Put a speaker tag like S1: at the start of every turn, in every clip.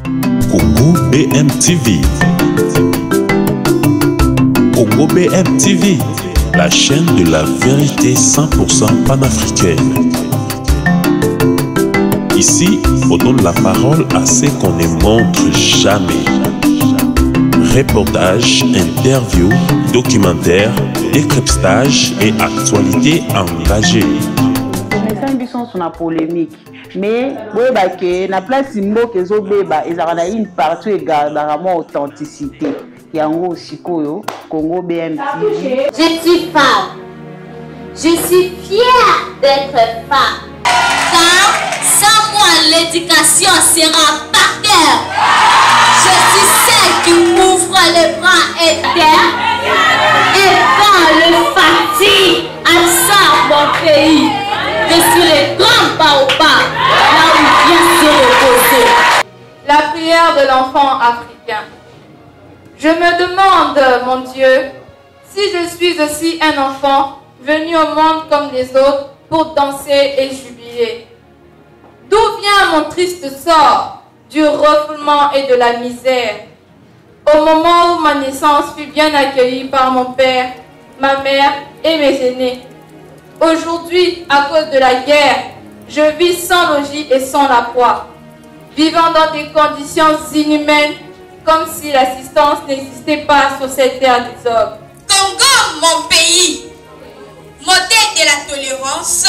S1: Congo BM TV. Congo BM TV, la chaîne de la vérité 100% panafricaine. Ici, on donne la parole à ceux qu'on ne montre jamais. Reportages, interviews, documentaires, décryptage et actualités engagées.
S2: Les gens sont en polémique. Mais na place mboka ezobeba ezala une partie également authenticité yango sikoyo Congo BM TV.
S3: Je suis femme. Je suis fière d'être femme. Car sans moi l'éducation sera par terre. Je suis celle qui m'ouvre les bras et terre et quand le fatigue absorbe mon pays. Je suis le grand baobab, là où vient se reposer.
S4: La prière de l'enfant africain. Je me demande, mon Dieu, si je suis aussi un enfant venu au monde comme les autres pour danser et jubiler. D'où vient mon triste sort du refoulement et de la misère? Au moment où ma naissance fut bien accueillie par mon père, ma mère et mes aînés. Aujourd'hui, à cause de la guerre, je vis sans logis et sans la foi, vivant dans des conditions inhumaines, comme si l'assistance n'existait pas sur cette terre des hommes.
S5: Congo, mon pays, modèle de la tolérance,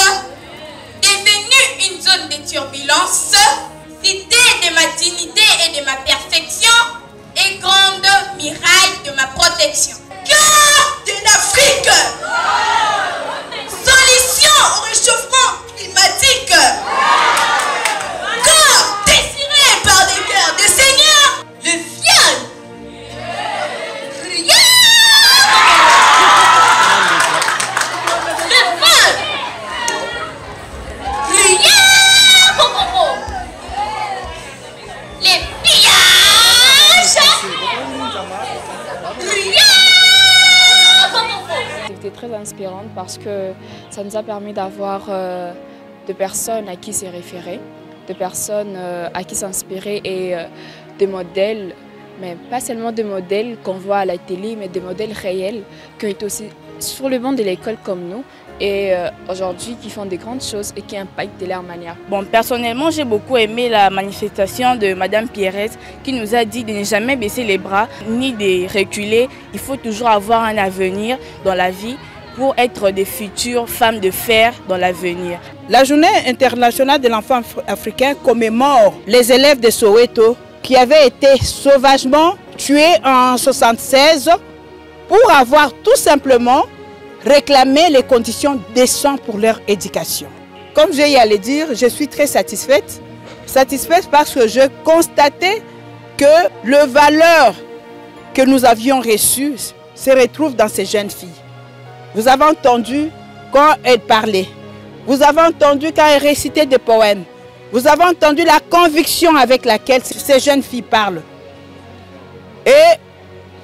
S5: devenu une zone de turbulence, cité de ma dignité et de ma perfection, et grande miraille de ma protection. Cœur de l'Afrique! Solution au réchauffement climatique. Corps désiré par des cœurs de Seigneur. Le fiel. Rien. Le vol. Rien. Les pillages. Rien.
S6: C'était très inspirante parce que ça nous a permis d'avoir de personnes à qui se référer, de personnes à qui s'inspirer et des modèles, mais pas seulement des modèles qu'on voit à la télé, mais des modèles réels qui sont aussi sur le banc de l'école comme nous et aujourd'hui qui font des grandes choses et qui impactent de leur manière.
S7: Bon, personnellement, j'ai beaucoup aimé la manifestation de Madame Pierrette qui nous a dit de ne jamais baisser les bras ni de reculer. Il faut toujours avoir un avenir dans la vie pour être des futures femmes de fer dans l'avenir.
S8: La journée internationale de l'enfant africain commémore les élèves de Soweto qui avaient été sauvagement tués en 1976 pour avoir tout simplement réclamé les conditions décentes pour leur éducation. Comme je y allais dire, je suis très satisfaite. Satisfaite parce que je constatais que les valeurs que nous avions reçues se retrouvent dans ces jeunes filles. Vous avez entendu quand elles parlaient. Vous avez entendu quand elles récitaient des poèmes. Vous avez entendu la conviction avec laquelle ces jeunes filles parlent. Et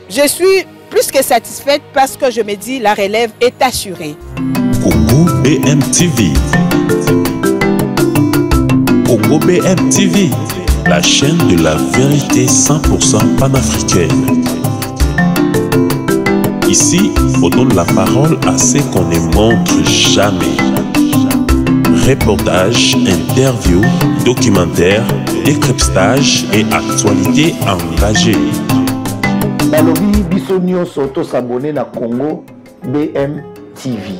S8: je suis plus que satisfaite parce que je me dis la relève est assurée.
S1: Congo BM TV. Congo BM TV, la chaîne de la vérité 100% panafricaine. Ici, on donne la parole à ceux qu'on ne montre jamais. Reportages, interviews, documentaires, décryptage et actualités engagées.
S9: Nalobi biso nyonso to s'abonner na Congo BM TV.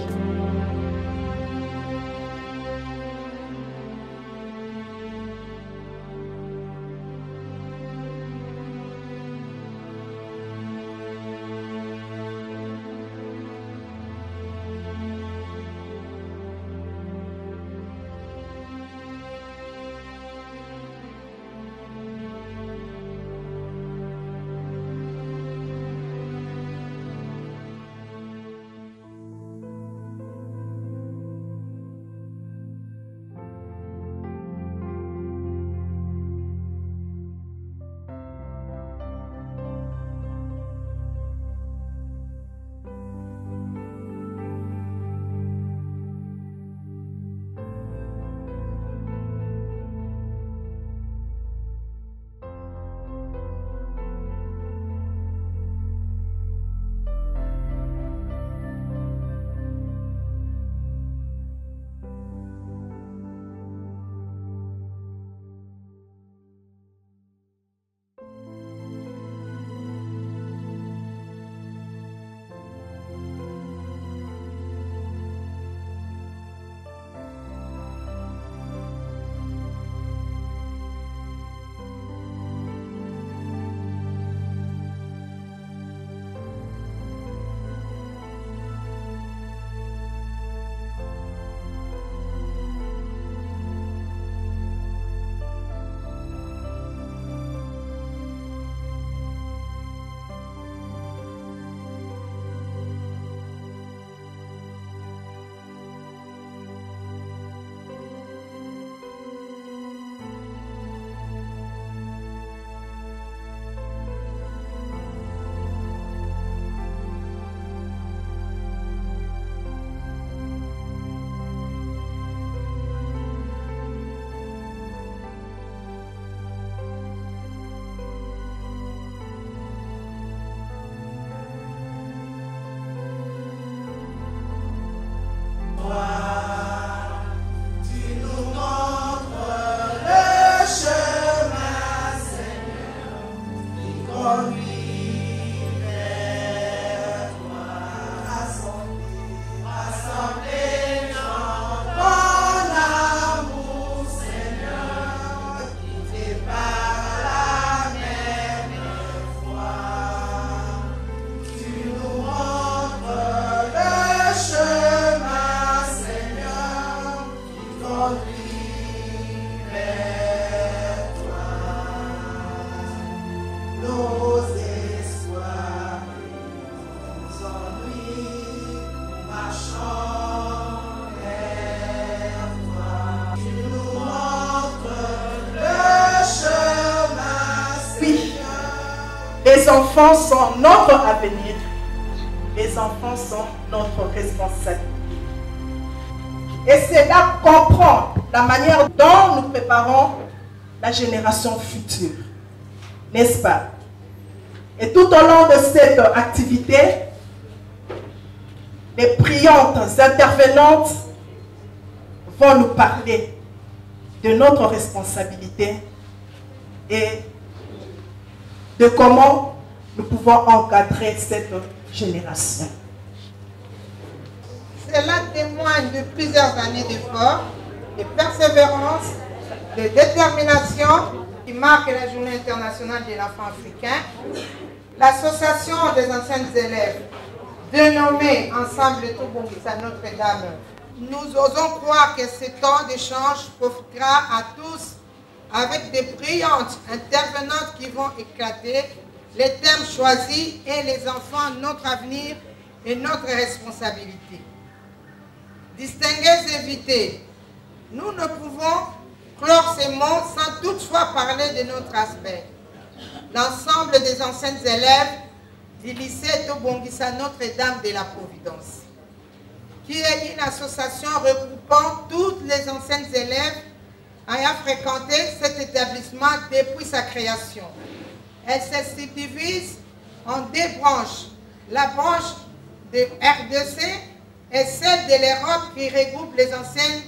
S8: enfants sont notre avenir. Les enfants sont notre responsabilité. Et c'est là comprendre la manière dont nous préparons la génération future. N'est-ce pas? Et tout au long de cette activité, les brillantes intervenantes vont nous parler de notre responsabilité et de comment nous pouvons encadrer cette génération.
S10: Cela témoigne de plusieurs années d'efforts, de persévérance, de détermination qui marquent la Journée internationale de l'enfant africain. L'association des anciennes élèves, dénommée Ensemble Tout Bongisa Notre-Dame, nous osons croire que ce temps d'échange profitera à tous avec des brillantes intervenantes qui vont éclater les thèmes choisis et les enfants, notre avenir et notre responsabilité. Distingués invités, nous ne pouvons clore ces mots sans toutefois parler de notre aspect. L'ensemble des anciennes élèves du lycée Tobongisa Notre-Dame de la Providence, qui est une association regroupant toutes les anciennes élèves ayant fréquenté cet établissement depuis sa création. Elle se subdivise en deux branches, la branche de RDC et celle de l'Europe qui regroupe les anciennes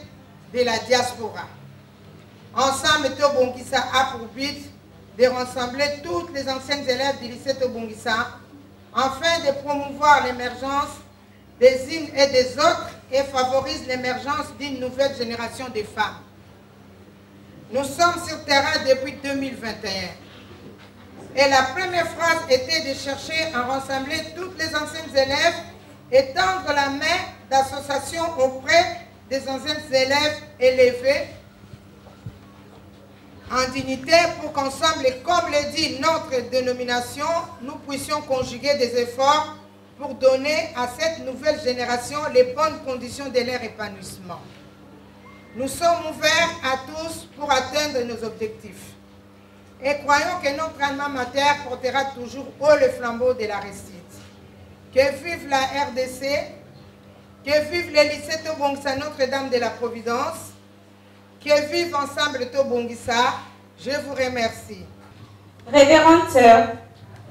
S10: de la diaspora. Ensemble, Tobongisa a pour but de rassembler toutes les anciennes élèves du lycée Tobongisa afin de promouvoir l'émergence des unes et des autres et favorise l'émergence d'une nouvelle génération de femmes. Nous sommes sur terrain depuis 2021. Et la première phrase était de chercher à rassembler toutes les anciennes élèves et tendre la main d'association auprès des anciennes élèves élevés en dignité pour qu'ensemble, comme le dit notre dénomination, nous puissions conjuguer des efforts pour donner à cette nouvelle génération les bonnes conditions de leur épanouissement. Nous sommes ouverts à tous pour atteindre nos objectifs. Et croyons que notre alma mater portera toujours haut le flambeau de la réussite. Que vive la RDC, que vive le lycée Tobongisa Notre-Dame de la Providence, que vive ensemble Tobongisa. Je vous remercie.
S11: Révérende sœur,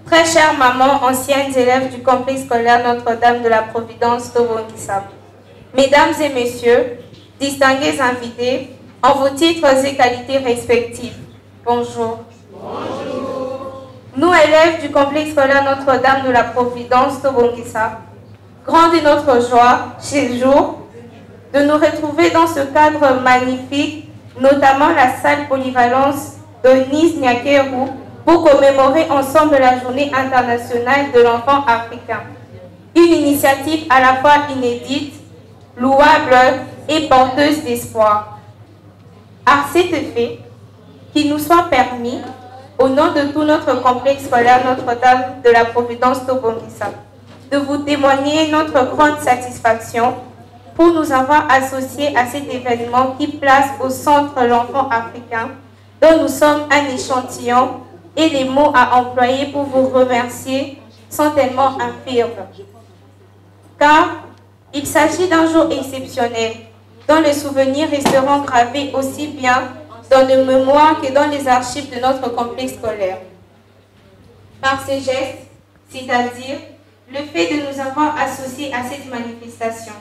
S11: très chère maman, ancienne élève du complexe scolaire Notre-Dame de la Providence Tobongisa, mesdames et messieurs, distingués invités, en vos titres et qualités respectives, bonjour. Bonjour. Nous, élèves du complexe scolaire Notre-Dame de la Providence Tobongisa, grande est notre joie, chaque jour, de nous retrouver dans ce cadre magnifique, notamment la salle polyvalence de Nice-Nyakeru, pour commémorer ensemble la Journée internationale de l'enfant africain. Une initiative à la fois inédite, louable et porteuse d'espoir. À cet effet, qu'il nous soit permis, au nom de tout notre complexe scolaire Notre-Dame de la Providence Tobongisa, de vous témoigner notre grande satisfaction pour nous avoir associés à cet événement qui place au centre l'enfant africain, dont nous sommes un échantillon, et les mots à employer pour vous remercier sont tellement infirmes. Car il s'agit d'un jour exceptionnel, dont les souvenirs resteront gravés aussi bien dans nos mémoires que dans les archives de notre complexe scolaire. Par ces gestes, c'est-à-dire le fait de nous avoir associés à cette manifestation,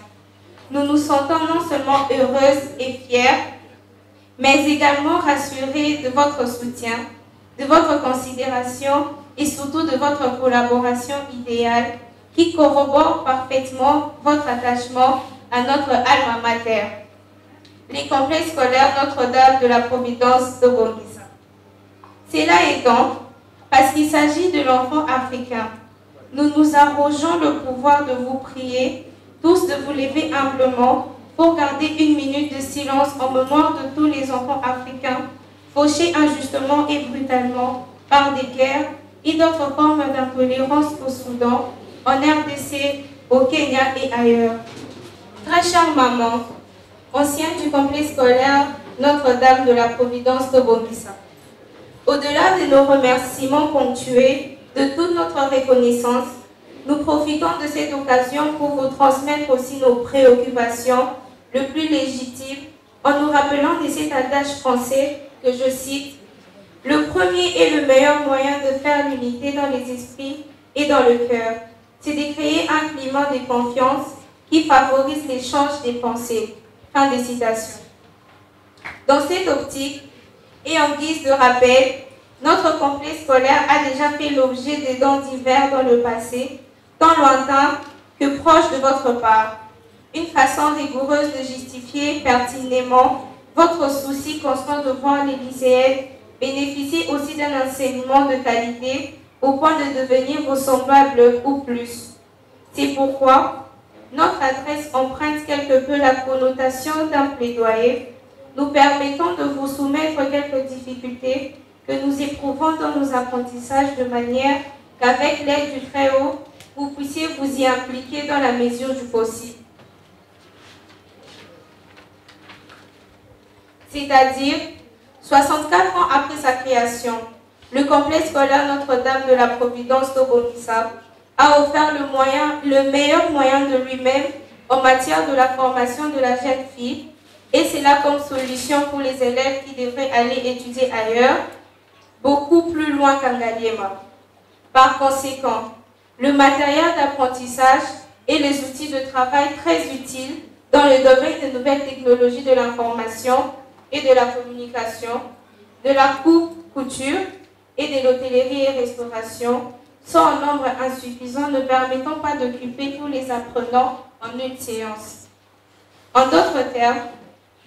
S11: nous nous sentons non seulement heureuses et fières, mais également rassurées de votre soutien, de votre considération et surtout de votre collaboration idéale qui corrobore parfaitement votre attachement à notre alma mater, les complexes scolaires Notre-Dame de la Providence Tobongisa. Cela étant, parce qu'il s'agit de l'enfant africain, nous nous arrogeons le pouvoir de vous prier, tous de vous lever humblement pour garder une minute de silence en mémoire de tous les enfants africains fauchés injustement et brutalement par des guerres et d'autres formes d'intolérance au Soudan, en RDC, au Kenya et ailleurs. Très chère maman, ancienne du complexe scolaire Notre-Dame de la Providence Tobongisa, au-delà de nos remerciements ponctués de de toute notre reconnaissance, nous profitons de cette occasion pour vous transmettre aussi nos préoccupations le plus légitimes en nous rappelant de cet adage français que je cite: le premier et le meilleur moyen de faire l'unité dans les esprits et dans le cœur, c'est de créer un climat de confiance qui favorise l'échange des pensées. Fin de citation. Dans cette optique, et en guise de rappel, notre complexe scolaire a déjà fait l'objet de dons divers dans le passé, tant lointain que proche de votre part. Une façon rigoureuse de justifier pertinemment votre souci constant de voir les lycéennes bénéficier aussi d'un enseignement de qualité au point de devenir vos semblables ou plus. C'est pourquoi notre adresse emprunte quelque peu la connotation d'un plaidoyer, nous permettant de vous soumettre quelques difficultés que nous éprouvons dans nos apprentissages de manière qu'avec l'aide du Très-Haut, vous puissiez vous y impliquer dans la mesure du possible. C'est-à-dire, 64 ans après sa création, le complexe scolaire Notre-Dame de la Providence d'Obongissa a offert le meilleur moyen de lui-même en matière de la formation de la jeune fille, et c'est là comme solution pour les élèves qui devraient aller étudier ailleurs, beaucoup plus loin qu'en Ngaliema. Par conséquent, le matériel d'apprentissage et les outils de travail très utiles dans le domaine des nouvelles technologies de l'information et de la communication, de la couture et de l'hôtellerie et restauration sont en nombre insuffisant, ne permettant pas d'occuper tous les apprenants en une séance. En d'autres termes,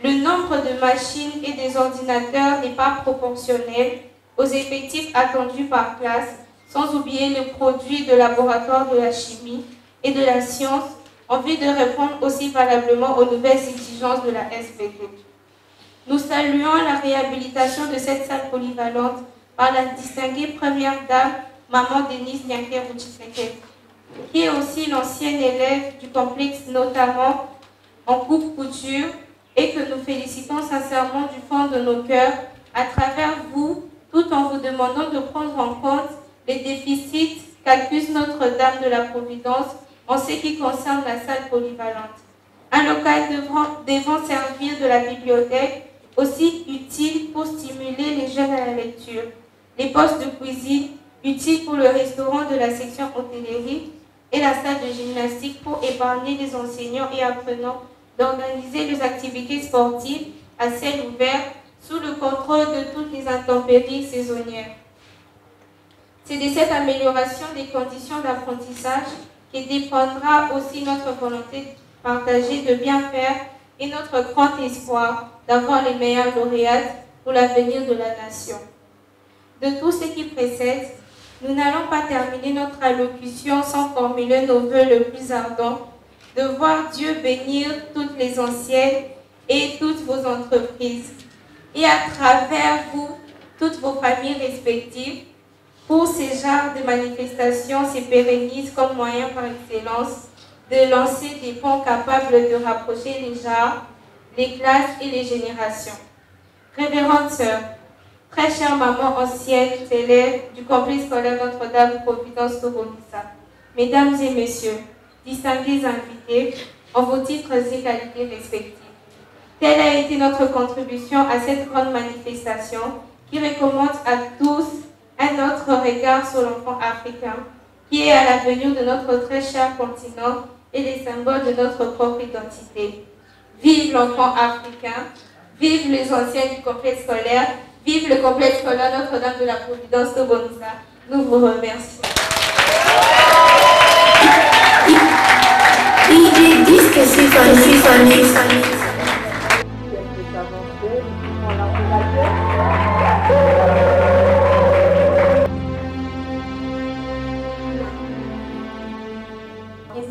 S11: le nombre de machines et des ordinateurs n'est pas proportionnel aux effectifs attendus par classe, sans oublier les produits de laboratoire de la chimie et de la science en vue de répondre aussi valablement aux nouvelles exigences de la SVT. Nous saluons la réhabilitation de cette salle polyvalente par la distinguée première dame, Maman Denise Nyankerouchiteke, qui est aussi l'ancienne élève du complexe, notamment en couture, et que nous félicitons sincèrement du fond de nos cœurs à travers vous, tout en vous demandant de prendre en compte les déficits qu'accuse Notre-Dame de la Providence en ce qui concerne la salle polyvalente. Un local devant servir de la bibliothèque, aussi utile pour stimuler les jeunes à la lecture. Les postes de cuisine, utiles pour le restaurant de la section hôtellerie, et la salle de gymnastique pour épargner les enseignants et apprenants d'organiser les activités sportives à ciel ouvert sous le contrôle de toutes les intempéries saisonnières. C'est de cette amélioration des conditions d'apprentissage que dépendra aussi notre volonté partagée de bien faire et notre grand espoir d'avoir les meilleurs lauréats pour l'avenir de la nation. De tout ce qui précède, nous n'allons pas terminer notre allocution sans formuler nos vœux le plus ardents de voir Dieu bénir toutes les anciennes et toutes vos entreprises, et à travers vous, toutes vos familles respectives, pour ces genres de manifestations se pérennisent comme moyen par excellence de lancer des ponts capables de rapprocher les genres, les classes et les générations. Révérende sœur, très chère maman ancienne élève du complexe scolaire Notre-Dame Providence d'Obongissa, mesdames et messieurs, distingués invités, en vos titres et qualités respectifs. Telle a été notre contribution à cette grande manifestation qui recommande à tous un autre regard sur l'enfant africain, qui est à l'avenir de notre très cher continent et les symboles de notre propre identité. Vive l'enfant africain, vive les anciens du complexe scolaire, vive le complexe scolaire Notre-Dame de la Providence d'Obongissa. Nous vous remercions.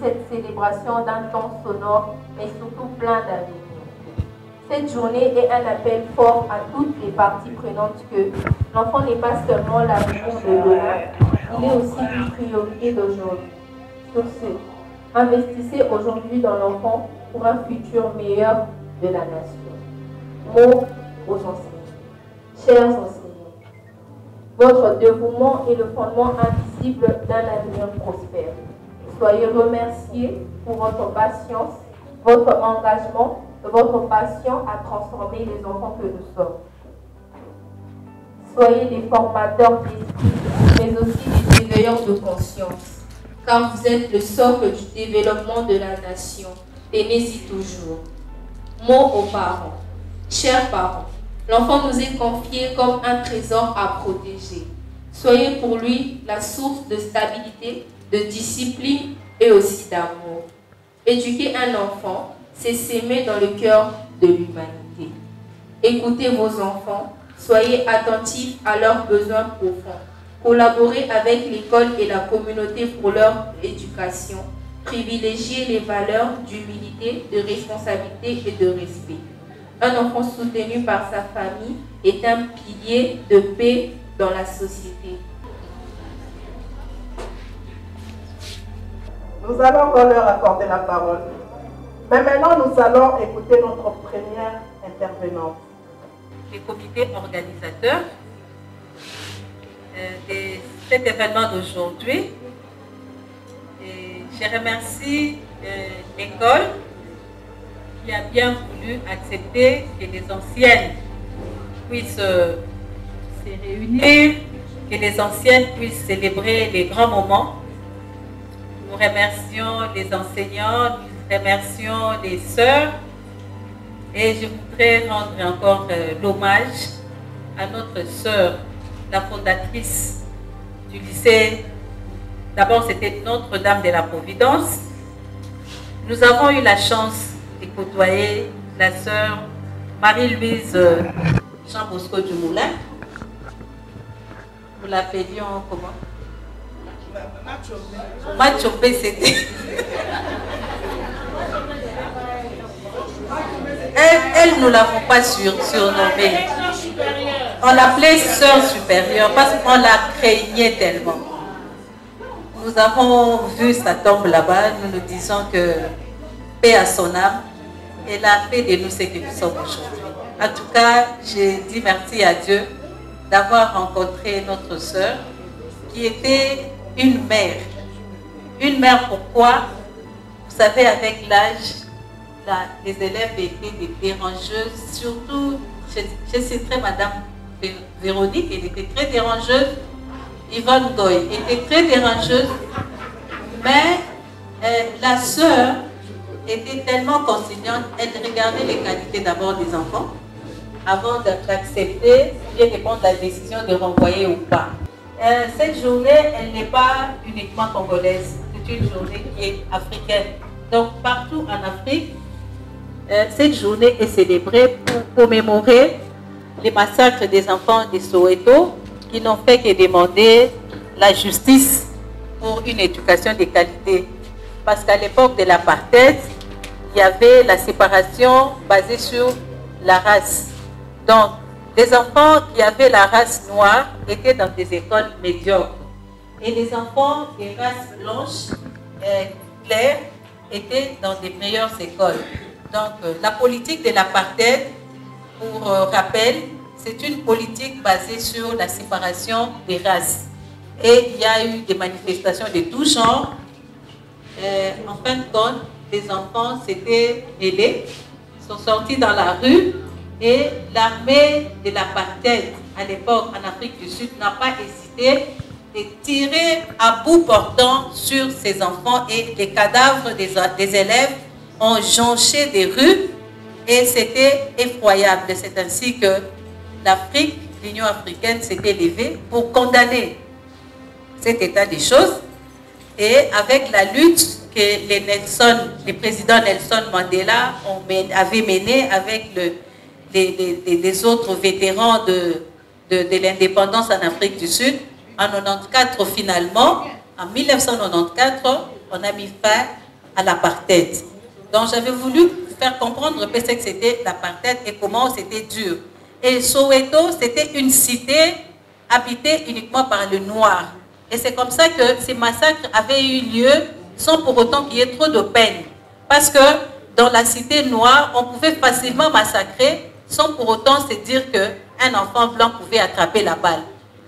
S12: Cette célébration d'un temps sonore, mais surtout plein d'avenir. Cette journée est un appel fort à toutes les parties prenantes que l'enfant n'est pas seulement l'avenir de demain, il est aussi une priorité d'aujourd'hui. Sur ce, investissez aujourd'hui dans l'enfant pour un futur meilleur de la nation. Mots aux enseignants. Chers enseignants, Votre dévouement est le fondement invisible d'un avenir prospère. Soyez remerciés pour votre patience, votre engagement, votre passion à transformer les enfants que nous sommes. Soyez des formateurs d'esprit, mais aussi des éveilleurs de conscience, car vous êtes le socle du développement de la nation. Tenez-y toujours. Mots aux parents. Chers parents, l'enfant nous est confié comme un trésor à protéger. Soyez pour lui la source de stabilité, de discipline et aussi d'amour. Éduquer un enfant, c'est s'aimer dans le cœur de l'humanité. Écoutez vos enfants, soyez attentifs à leurs besoins profonds. Collaborez avec l'école et la communauté pour leur éducation. Privilégiez les valeurs d'humilité, de responsabilité et de respect. Un enfant soutenu par sa famille est un pilier de paix dans la société.
S13: Nous allons leur accorder la parole. Mais maintenant, nous allons écouter notre première intervenante.
S14: Les comités organisateurs de cet événement d'aujourd'hui. Je remercie l'école qui a bien voulu accepter que les anciennes puissent se réunir, que les anciennes puissent célébrer les grands moments. Nous remercions les enseignants, nous remercions les sœurs et je voudrais rendre encore l'hommage à notre sœur, la fondatrice du lycée. D'abord, c'était Notre-Dame de la Providence. Nous avons eu la chance de côtoyer la sœur Marie-Louise Jean Bosco du Moulin. Nous l'appelions comment? Machopé, c'était. Elle, nous ne l'avons pas surnommée. On l'appelait sœur supérieure parce qu'on la craignait tellement. Nous avons vu sa tombe là-bas, nous nous disons que paix à son âme, elle a fait de nous ce que nous sommes aujourd'hui. En tout cas, je dis merci à Dieu d'avoir rencontré notre sœur qui était une mère. Une mère, pourquoi? Vous savez, avec l'âge, les élèves étaient des dérangeuses, surtout, je citerai Madame Véronique, elle était très dérangeuse. Yvonne Goy était très dérangeuse, mais la sœur était tellement conciliante, elle regardait les qualités d'abord des enfants avant d'accepter et de prendre la décision de renvoyer ou pas. Cette journée, elle n'est pas uniquement congolaise, c'est une journée qui est africaine. Donc partout en Afrique, cette journée est célébrée pour commémorer les massacres des enfants de Soweto qui n'ont fait que demander la justice pour une éducation de qualité. Parce qu'à l'époque de l'apartheid, il y avait la séparation basée sur la race. Donc, les enfants qui avaient la race noire étaient dans des écoles médiocres. Et les enfants des races blanches, claires, étaient dans des meilleures écoles. Donc, la politique de l'apartheid, pour rappel, c'est une politique basée sur la séparation des races. Et il y a eu des manifestations de tout genre. En fin de compte, les enfants s'étaient mêlés, sont sortis dans la rue et l'armée de l'apartheid à l'époque en Afrique du Sud n'a pas hésité de tirer à bout portant sur ces enfants et les cadavres des élèves ont jonché des rues et c'était effroyable. C'est ainsi que l'Afrique, l'Union africaine s'était levée pour condamner cet état des choses et avec la lutte que les présidents Nelson Mandela avaient menée avec les autres vétérans de l'indépendance en Afrique du Sud, en 1994 finalement, en 1994, on a mis fin à l'apartheid. Donc j'avais voulu faire comprendre ce que c'était l'apartheid et comment c'était dur. Et Soweto, c'était une cité habitée uniquement par le noir. Et c'est comme ça que ces massacres avaient eu lieu sans pour autant qu'il y ait trop de peine. Parce que dans la cité noire, on pouvait facilement massacrer sans pour autant se dire qu'un enfant blanc pouvait attraper la balle.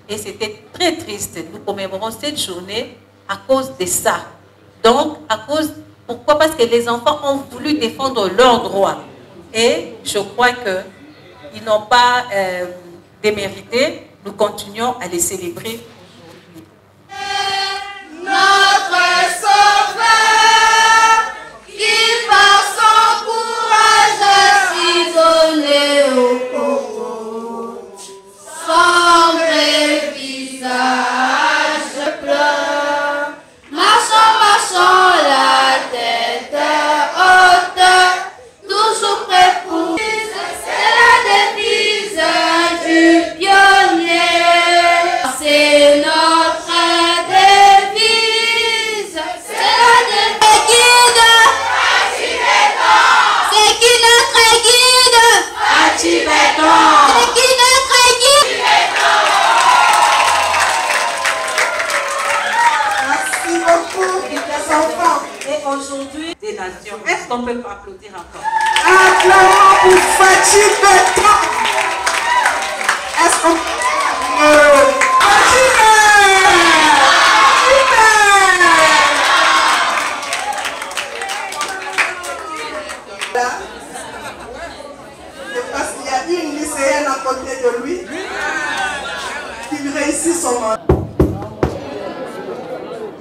S14: Et c'était très triste. Nous commémorons cette journée à cause de ça. Donc, pourquoi? Parce que les enfants ont voulu défendre leurs droits. Et je crois qu'ils n'ont pas démérité. Nous continuons à les célébrer.
S15: Notre Sauveur, qui par son courage s'y donnait au Congo, son vrai visage pleure, marchant la tête haute, toujours prêt pour. C'est la devise du pionnier, c'est notre devise, c'est la devise guide. C'est qui notre guide? Achibeton. C'est qui notre guide?
S13: Merci beaucoup, les enfants.
S14: Et aujourd'hui, des nations. Est-ce qu'on peut applaudir encore?
S13: Acclamons pour Fachi Beton. Est-ce qu'on peut... Parce qu'il y a une lycéenne à côté de lui qui réussit son mandat.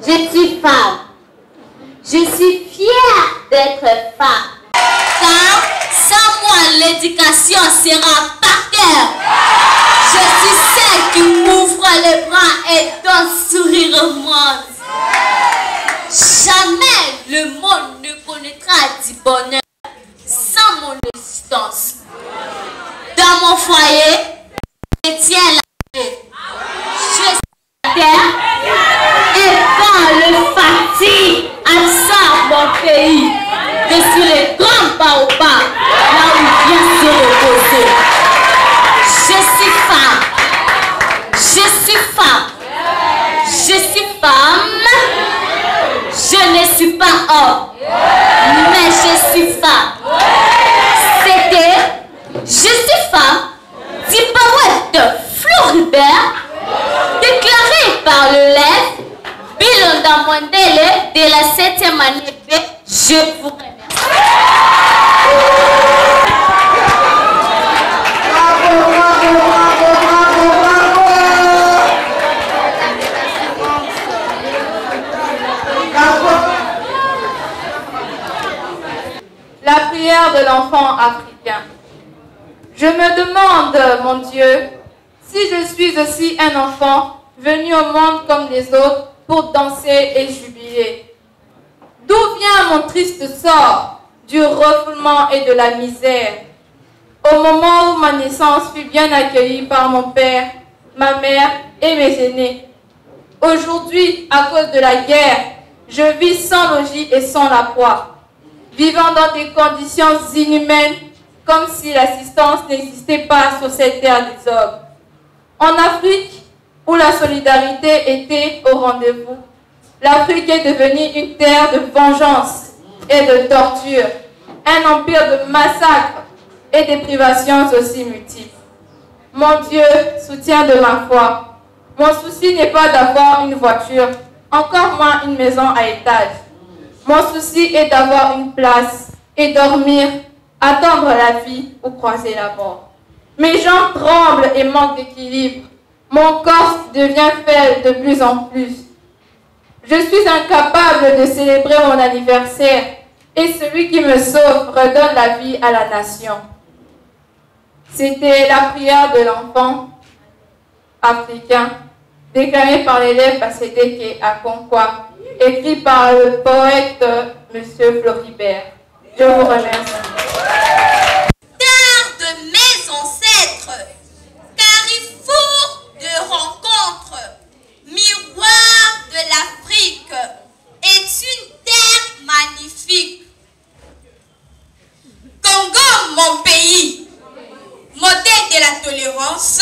S3: Je suis femme. Je suis fière d'être femme. Car sans moi, l'éducation sera par terre. Je suis celle qui m'ouvre les bras et donne sourire au monde. Jamais le monde ne connaîtra du bonheur sans mon existence. Dans mon foyer, je tiens la paix. Je suis la terre. Et quand le fatigue absorbe mon pays, je suis le grand baobab, là où il vient se reposer. Je suis femme. Je suis femme. Je suis femme. Je ne suis pas homme, mais je suis femme. C'était Je suis femme du poète Floribert, déclaré par le LEF, Bilan Damondele de la 7e année B. Je vous remercie.
S4: La prière de l'enfant africain. Je me demande, mon Dieu, si je suis aussi un enfant venu au monde comme les autres pour danser et jubiler. D'où vient mon triste sort du refoulement et de la misère? Au moment où ma naissance fut bien accueillie par mon père, ma mère et mes aînés. Aujourd'hui, à cause de la guerre, je vis sans logis et sans la proie, vivant dans des conditions inhumaines, comme si l'assistance n'existait pas sur cette terre des hommes. En Afrique, où la solidarité était au rendez-vous, l'Afrique est devenue une terre de vengeance et de torture, un empire de massacres et de privations aussi multiples. Mon Dieu, soutien de ma foi, mon souci n'est pas d'avoir une voiture, encore moins une maison à étage. Mon souci est d'avoir une place et dormir, attendre la vie ou croiser la mort. Mes jambes tremblent et manquent d'équilibre. Mon corps devient faible de plus en plus. Je suis incapable de célébrer mon anniversaire et celui qui me sauve redonne la vie à la nation. C'était la prière de l'enfant africain, déclarée par l'élève Passédeke à Concois, écrit par le poète M. Floribert. Je vous remercie.
S5: Terre de mes ancêtres, carrefour de rencontres, miroir de l'Afrique, est une terre magnifique. Congo, mon pays, modèle de la tolérance,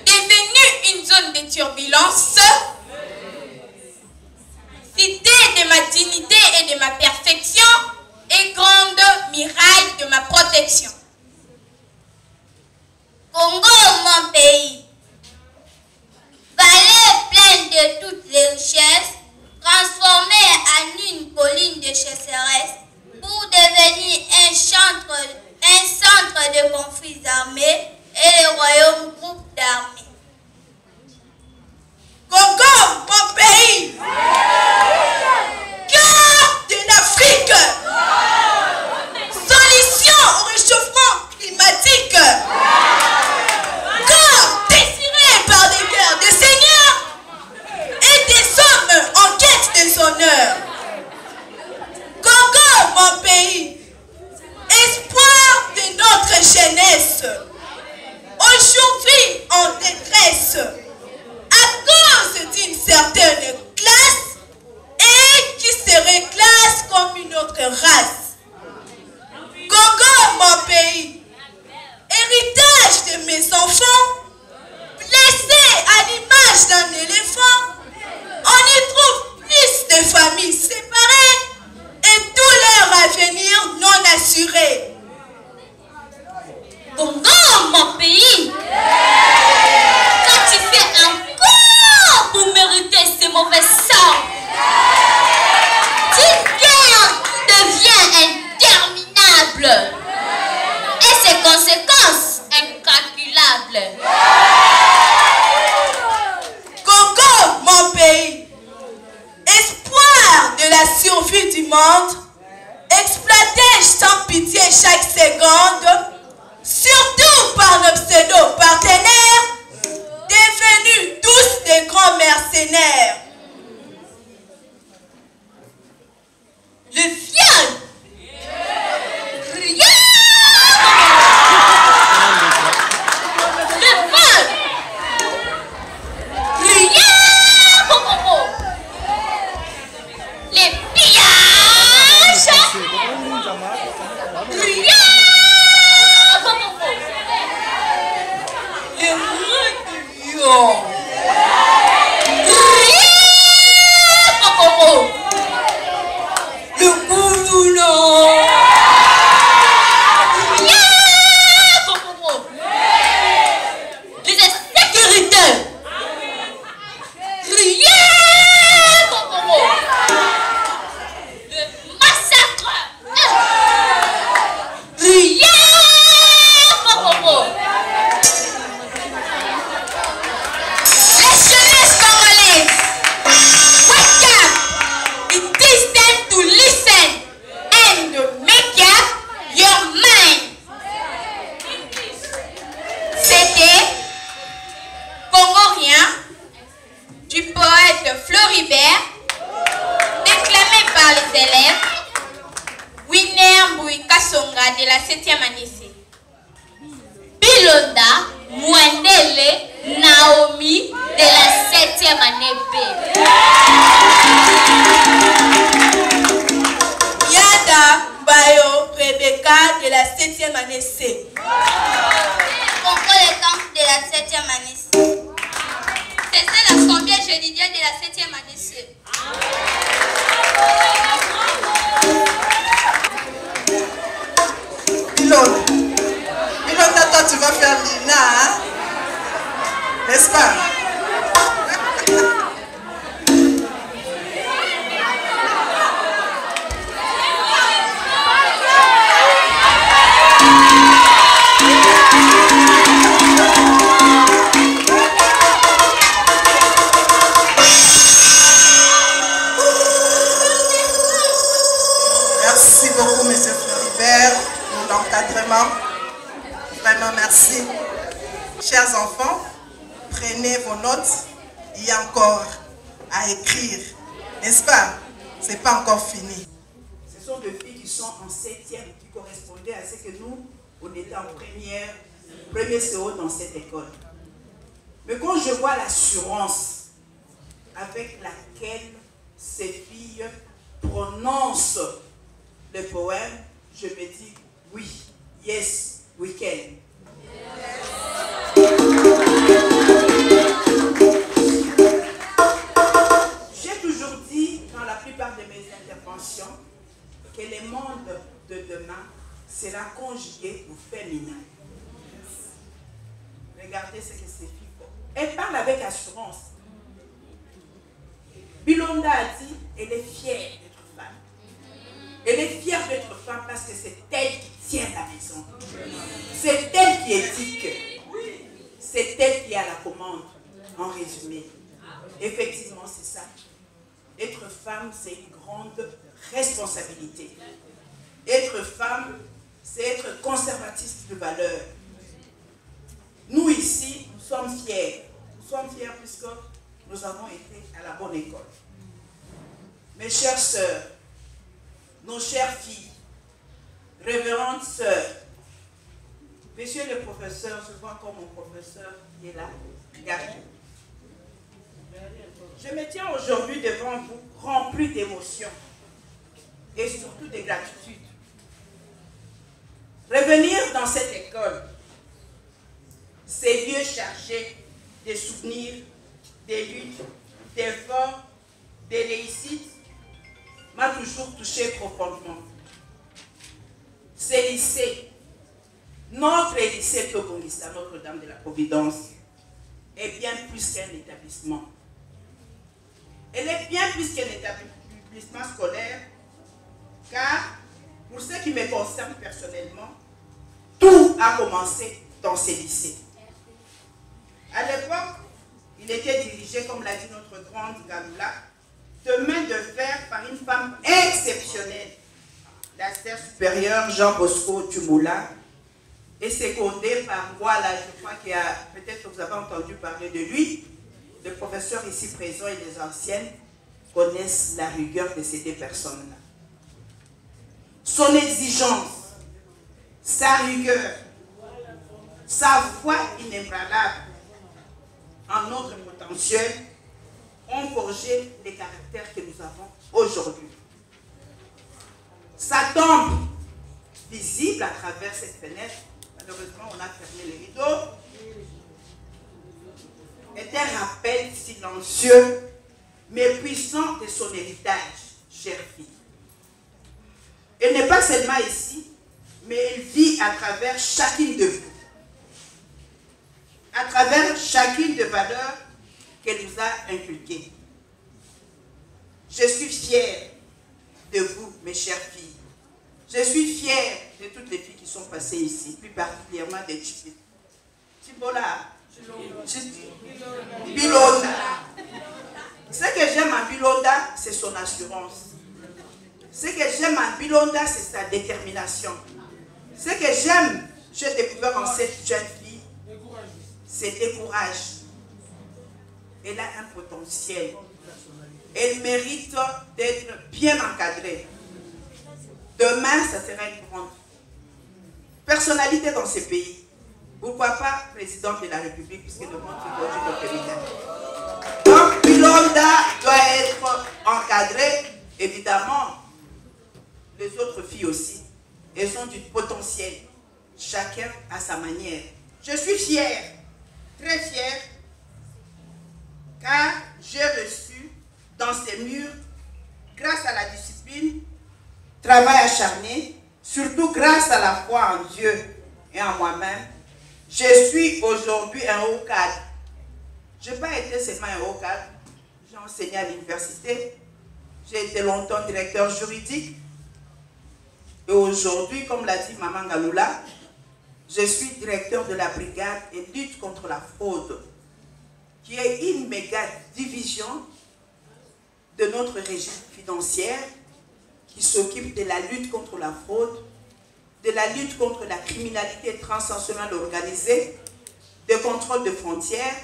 S5: devenu une zone de turbulence, cité de ma dignité et de ma perfection, et grande miraille de ma protection. Congo, mon pays,
S3: professeur. D'une guerre qui devient interminable. Et ses conséquences incalculables.
S16: Congo, mon pays, espoir de la survie du monde, exploité sans pitié chaque seconde, surtout par nos pseudo-partenaires, devenus tous des grands mercenaires. Le viol, rien. Le vol, rien. Les pillages, rien. Les rébellions, rien. Le boulot, rien. Les insécurités, rien. Le massacre, rien. Les jeunesses congolaises, wake up! It is time to listen and make up your mind. C'était Congorien du poète Floribert, déclamé par les élèves Winner Mbouikasonga de la 7e année C. Bilonda Mwendele Naomi de la 7e année B. Yada Bayo Rebecca de la 7e année C.
S3: Congo les camps de la 7e année C. C'est ça la combien je disais de la 7e année C.
S13: Bilonda, toi tu vas faire l'INA, hein? N'est-ce pas? Merci beaucoup, M. Floribert, pour l'encadrement. Vraiment, merci. Chers enfants, prenez vos notes. Il y a encore à écrire. N'est-ce pas? Ce n'est pas encore fini. Ce sont des filles qui sont en 7e, qui correspondaient à ce que nous, on était en premier CO dans cette école. Mais quand je vois l'assurance avec laquelle ces filles prononcent le poème, je me dis oui, yes, we can. J'ai toujours dit dans la plupart de mes interventions que le monde de demain sera conjugué au féminin. Regardez ce que ces filles font. Elle parle avec assurance. Bilonda a dit, elle est fière d'être femme. Elle est fière d'être femme parce que c'est elle qui tient la maison. C'est elle qui éduque. C'est elle qui a la commande, en résumé. Effectivement, c'est ça. Être femme, c'est une grande responsabilité. Être femme, c'est être conservatrice de valeurs. Nous ici, nous sommes fiers. Nous sommes fiers puisque nous avons été à la bonne école. Mes chères sœurs, nos chères filles, révérentes sœurs, monsieur le professeur, je vois comme mon professeur qui est là, Gary. Je me tiens aujourd'hui devant vous rempli d'émotions et surtout de gratitude. Revenir dans cette école, ces lieux chargés des souvenirs, des luttes, d'efforts, des réussites, m'a toujours touché profondément. Ces lycées, notre lycée Tobongisa, Notre-Dame de la Providence, est bien plus qu'un établissement. Elle est bien plus qu'un établissement scolaire, car pour ce qui me concerne personnellement, tout a commencé dans ces lycées. À l'époque, il était dirigé, comme l'a dit notre grande Galula, de main de fer par une femme exceptionnelle, la sœur supérieure Jean Bosco Tumula, et secondé par, voilà, je crois qu'il y a, peut-être que vous avez entendu parler de lui, les professeurs ici présents et les anciennes connaissent la rigueur de ces deux personnes-là. Son exigence, sa rigueur, sa foi inébranlable en notre potentiel ont forgé les caractères que nous avons aujourd'hui. Sa tombe, visible à travers cette fenêtre, malheureusement on a fermé les rideaux, est un rappel silencieux mais puissant de son héritage, chère fille. Elle n'est pas seulement ici, mais elle vit à travers chacune de vous, à travers chacune des valeurs qu'elle nous a inculquées. Je suis fière de vous, mes chères filles. Je suis fière de toutes les filles qui sont passées ici, plus particulièrement des Tibola, Bilonda. Ce que j'aime en Bilonda, c'est son assurance. Ce que j'aime en Bilonda, c'est sa détermination. Ce que j'aime, j'ai découvert en cette jeune fille, c'est le courage. Elle a un potentiel. Elle mérite d'être bien encadrée. Demain, ça sera une grande personnalité dans ce pays. Pourquoi pas présidente de la République, puisque le monde est aujourd'hui notre Donc, Bilonda doit être encadrée, évidemment. Les autres filles aussi. Elles ont du potentiel. Chacun à sa manière. Je suis fière, très fière, car j'ai reçu dans ces murs, grâce à la discipline, travail acharné, surtout grâce à la foi en Dieu et en moi-même, je suis aujourd'hui un haut cadre. Je n'ai pas été seulement un haut cadre, j'ai enseigné à l'université, j'ai été longtemps directeur juridique, et aujourd'hui, comme l'a dit Maman Galula, je suis directeur de la brigade et lutte contre la fraude, qui est une méga division de notre régime financier qui s'occupe de la lutte contre la fraude, de la lutte contre la criminalité transnationale organisée, de contrôle de frontières,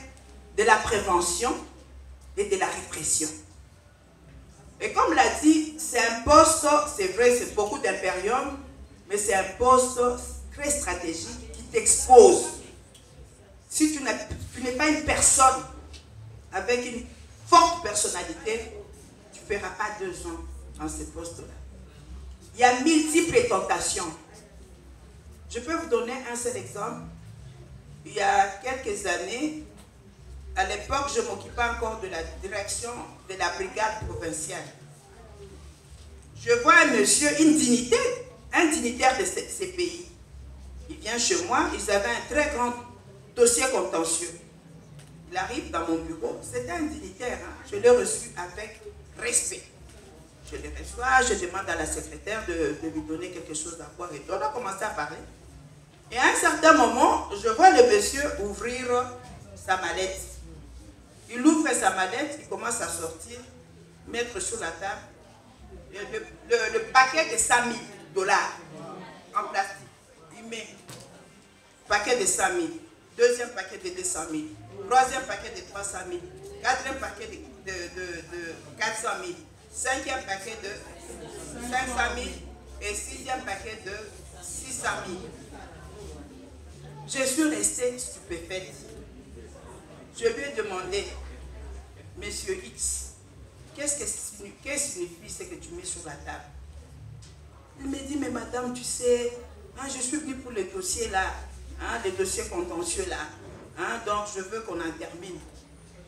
S13: de la prévention et de la répression. Et comme l'a dit, c'est un poste, c'est vrai, c'est beaucoup d'impérium, mais c'est un poste très stratégique qui t'expose. Si tu n'es pas une personne avec une forte personnalité, tu ne feras pas 2 ans dans ce poste-là. Il y a multiples tentations. Je peux vous donner un seul exemple. Il y a quelques années, à l'époque, je m'occupais encore de la direction de la brigade provinciale. Je vois un monsieur, une dignité, un dignitaire de ces pays. Il vient chez moi, ils avaient un très grand dossier contentieux. Il arrive dans mon bureau, c'était un dignitaire, hein. Je l'ai reçu avec respect. Je le reçois, je demande à la secrétaire de lui donner quelque chose à boire et tout. On a commencé à parler. Et à un certain moment, je vois le monsieur ouvrir sa mallette. Il ouvre sa mallette, il commence à sortir, mettre sur la table le paquet de 100 000 $ en plastique. Il met paquet de 100 000, deuxième paquet de 200 000, troisième paquet de 300 000, quatrième paquet de 400 000, cinquième paquet de 500 000 et sixième paquet de 600 000. Je suis restée stupéfaite. Je lui ai demandé, Monsieur X, qu'est-ce que signifie ce que tu mets sur la table? Il me dit, mais madame, tu sais, hein, je suis venue pour le dossier là, hein, les dossiers contentieux là, hein, donc je veux qu'on en termine.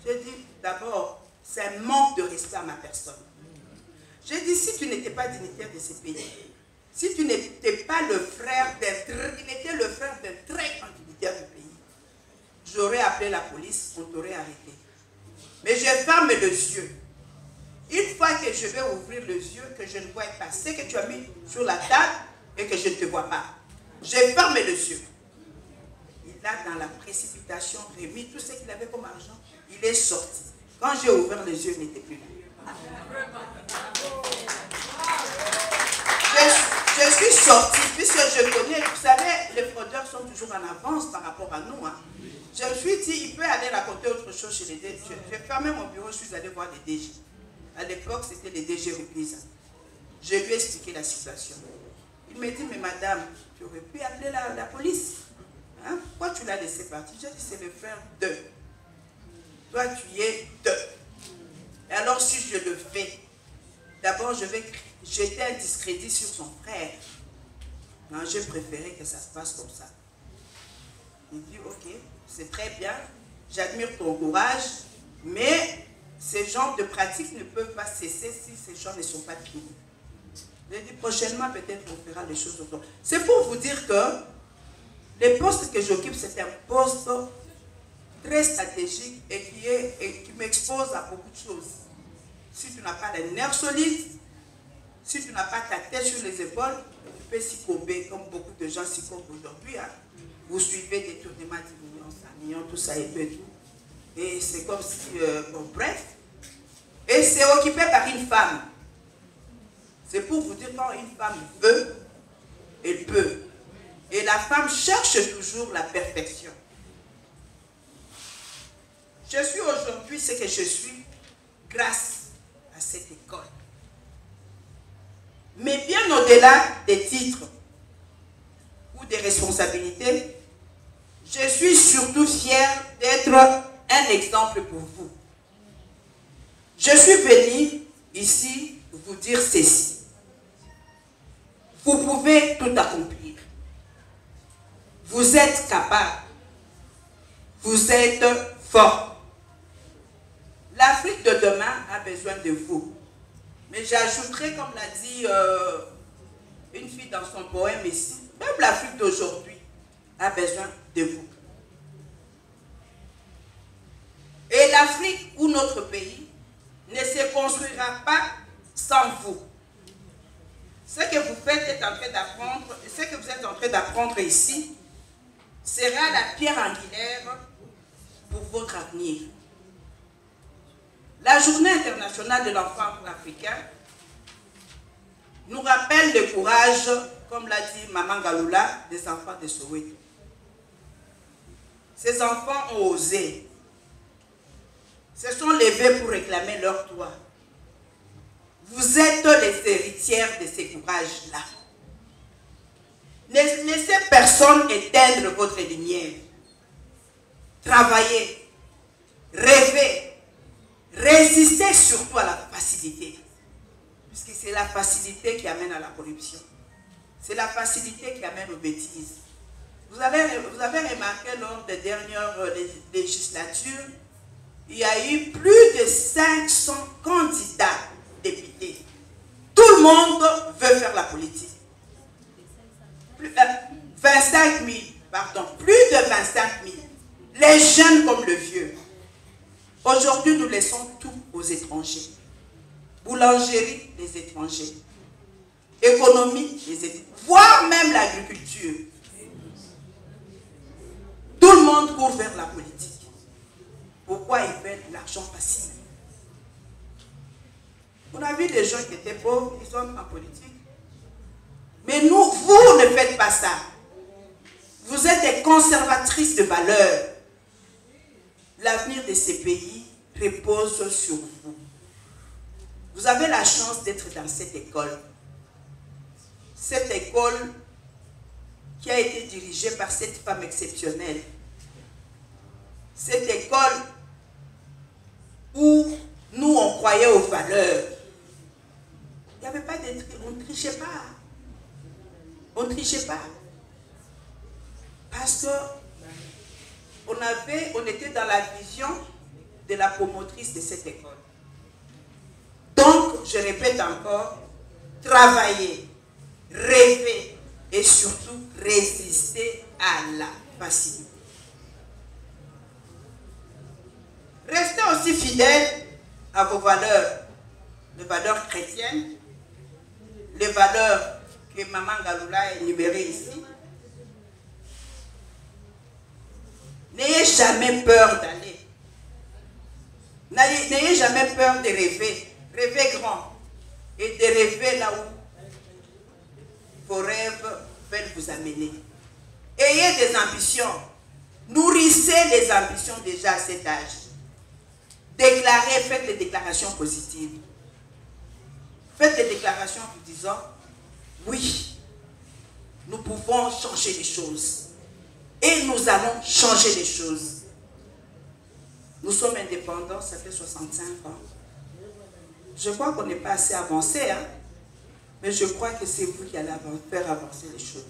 S13: J'ai dit, d'abord, c'est un manque de respect à ma personne. J'ai dit, si tu n'étais pas dignitaire de ce pays, si tu n'étais pas le frère il était le frère d'un très grand dignitaire du pays, j'aurais appelé la police, on t'aurait arrêté. Mais je ferme les yeux. que je vais ouvrir les yeux, que je ne vois pas ce que tu as mis sur la table et que je ne te vois pas. J'ai fermé les yeux. Il a dans la précipitation remis tout ce qu'il avait comme argent. Il est sorti. Quand j'ai ouvert les yeux, il n'était plus là. Je suis sortie, puisque je connais, vous savez, les fraudeurs sont toujours en avance par rapport à nous. Hein. Je me suis dit, il peut aller raconter autre chose chez les DG. J'ai fermé mon bureau, je suis allé voir les DG. À l'époque, c'était les DG Rupiza. Je lui ai expliqué la situation. Il m'a dit, mais madame, tu aurais pu appeler la police. Hein? Pourquoi tu l'as laissé partir? J'ai dit, c'est le frère de. Toi, tu es de. Et alors, si je le fais, d'abord, je vais jeter un discrédit sur son frère. Non, j'ai préféré que ça se passe comme ça. Il dit, ok, c'est très bien, j'admire ton courage, mais ces genres de pratiques ne peuvent pas cesser si ces gens ne sont pas punis. J'ai dit, prochainement, peut-être on fera les choses autrement. C'est pour vous dire que les postes que j'occupe, c'est un poste très stratégique et qui m'expose à beaucoup de choses. Si tu n'as pas les nerfs solides, si tu n'as pas ta tête sur les épaules, tu peux succomber comme beaucoup de gens succombent aujourd'hui. Hein. Vous suivez des tournements de 10 millions, 5 millions, tout ça et tout et tout. Et c'est comme si, bon, bref. Et c'est occupé par une femme. C'est pour vous dire, quand une femme veut, elle peut. Et la femme cherche toujours la perfection. Je suis aujourd'hui ce que je suis grâce à cette école. Mais bien au-delà des titres ou des responsabilités, je suis surtout fière d'être un exemple pour vous. Je suis venue ici vous dire ceci. Vous pouvez tout accomplir. Vous êtes capable. Vous êtes fort. L'Afrique de demain a besoin de vous. Mais j'ajouterai, comme l'a dit une fille dans son poème ici, même l'Afrique d'aujourd'hui a besoin de vous. Et l'Afrique ou notre pays ne se construira pas sans vous. Ce que vous faites est en train d'apprendre, ce que vous êtes en train d'apprendre ici, sera la pierre angulaire pour votre avenir. La Journée internationale de l'enfant africain nous rappelle le courage, comme l'a dit Maman Galula, des enfants de Soweto. Ces enfants ont osé, se sont levés pour réclamer leurs droits. Vous êtes les héritières de ces courages-là. Ne laissez personne éteindre votre lumière. Travaillez, rêvez. Résistez surtout à la facilité, puisque c'est la facilité qui amène à la corruption. C'est la facilité qui amène aux bêtises. Vous avez remarqué lors des dernières législatures, il y a eu plus de 500 candidats députés. Tout le monde veut faire la politique. 25 000, pardon, plus de 25 000. Les jeunes comme le vieux. Aujourd'hui, nous laissons tout aux étrangers. Boulangerie, les étrangers. Économie, les étrangers. Voire même l'agriculture. Tout le monde court vers la politique. Pourquoi ils veulent l'argent facile? On a vu des gens qui étaient pauvres, qui sont en politique. Mais nous, vous ne faites pas ça. Vous êtes des conservatrices de valeurs. L'avenir de ces pays repose sur vous. Vous avez la chance d'être dans cette école. Cette école qui a été dirigée par cette femme exceptionnelle. Cette école où nous, on croyait aux valeurs. Il n'y avait pas de... On ne trichait pas. On ne trichait pas. Parce que on était dans la vision de la promotrice de cette école. Donc, je répète encore, travailler, rêver et surtout résister à la facilité. Restez aussi fidèles à vos valeurs. les valeurs chrétiennes, les valeurs que Maman Galula a énumérées ici. N'ayez jamais peur d'aller. N'ayez jamais peur de rêver. Rêvez grand. Et de rêver là où vos rêves veulent vous amener. Ayez des ambitions. Nourrissez les ambitions déjà à cet âge. Déclarez, faites des déclarations positives. Faites des déclarations en vous disant, oui, nous pouvons changer les choses. Et nous allons changer les choses. Nous sommes indépendants, ça fait 65 ans. Je crois qu'on n'est pas assez avancé, hein? Mais je crois que c'est vous qui allez faire avancer les choses.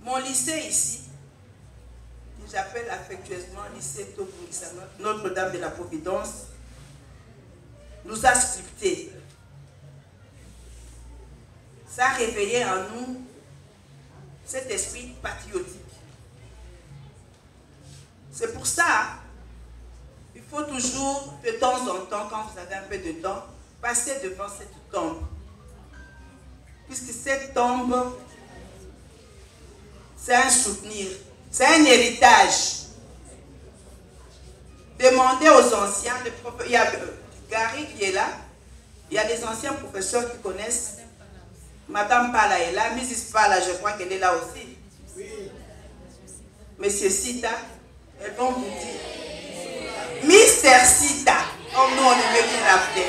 S13: Mon lycée ici, que j'appelle affectueusement lycée Tobongisa, Notre-Dame de la Providence, nous a sculpté. Ça a réveillé en nous cet esprit patriotique. C'est pour ça, il faut toujours, de temps en temps, quand vous avez un peu de temps, passer devant cette tombe. Puisque cette tombe, c'est un souvenir, c'est un héritage. Demandez aux anciens, il y a Gary qui est là, il y a des anciens professeurs qui connaissent. Madame Pala est là, Mrs. Pala, je crois qu'elle est là aussi. Oui. Monsieur Sita, elles vont vous dire. Mr. Sita, comme nous on aimait bien l'appeler.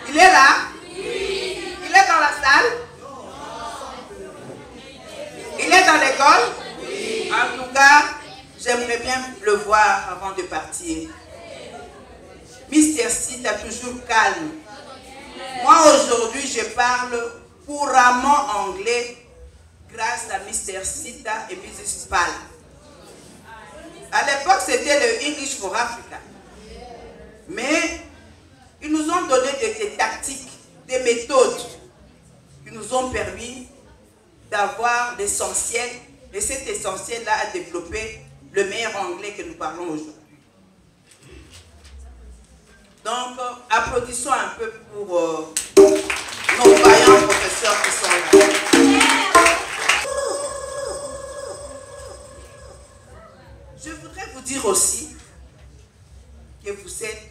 S13: Il est là? Oui. Il est dans la salle? Il est dans l'école? Oui. En tout cas, j'aimerais bien le voir avant de partir. Mr. Sita, toujours calme. Moi aujourd'hui, je parle couramment anglais grâce à Mr. Sita et Mrs. Pal. À l'époque, c'était le English for Africa. Mais ils nous ont donné des tactiques, des méthodes qui nous ont permis d'avoir l'essentiel, et cet essentiel-là a développé le meilleur anglais que nous parlons aujourd'hui. Donc, applaudissons un peu pour nos vaillants professeurs qui sont là. Je voudrais vous dire aussi que vous êtes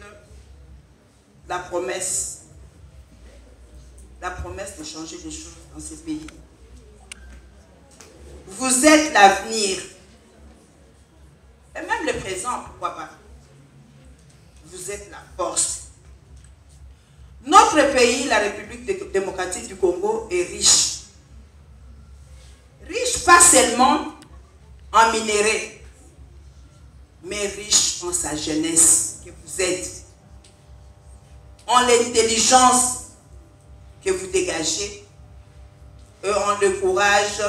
S13: la promesse de changer les choses dans ce pays. Vous êtes l'avenir. Et même le présent, pourquoi pas. Vous êtes la force. Notre pays, la République démocratique du Congo, est riche. Riche pas seulement en minéraux, mais riche en sa jeunesse que vous êtes, en l'intelligence que vous dégagez et en le courage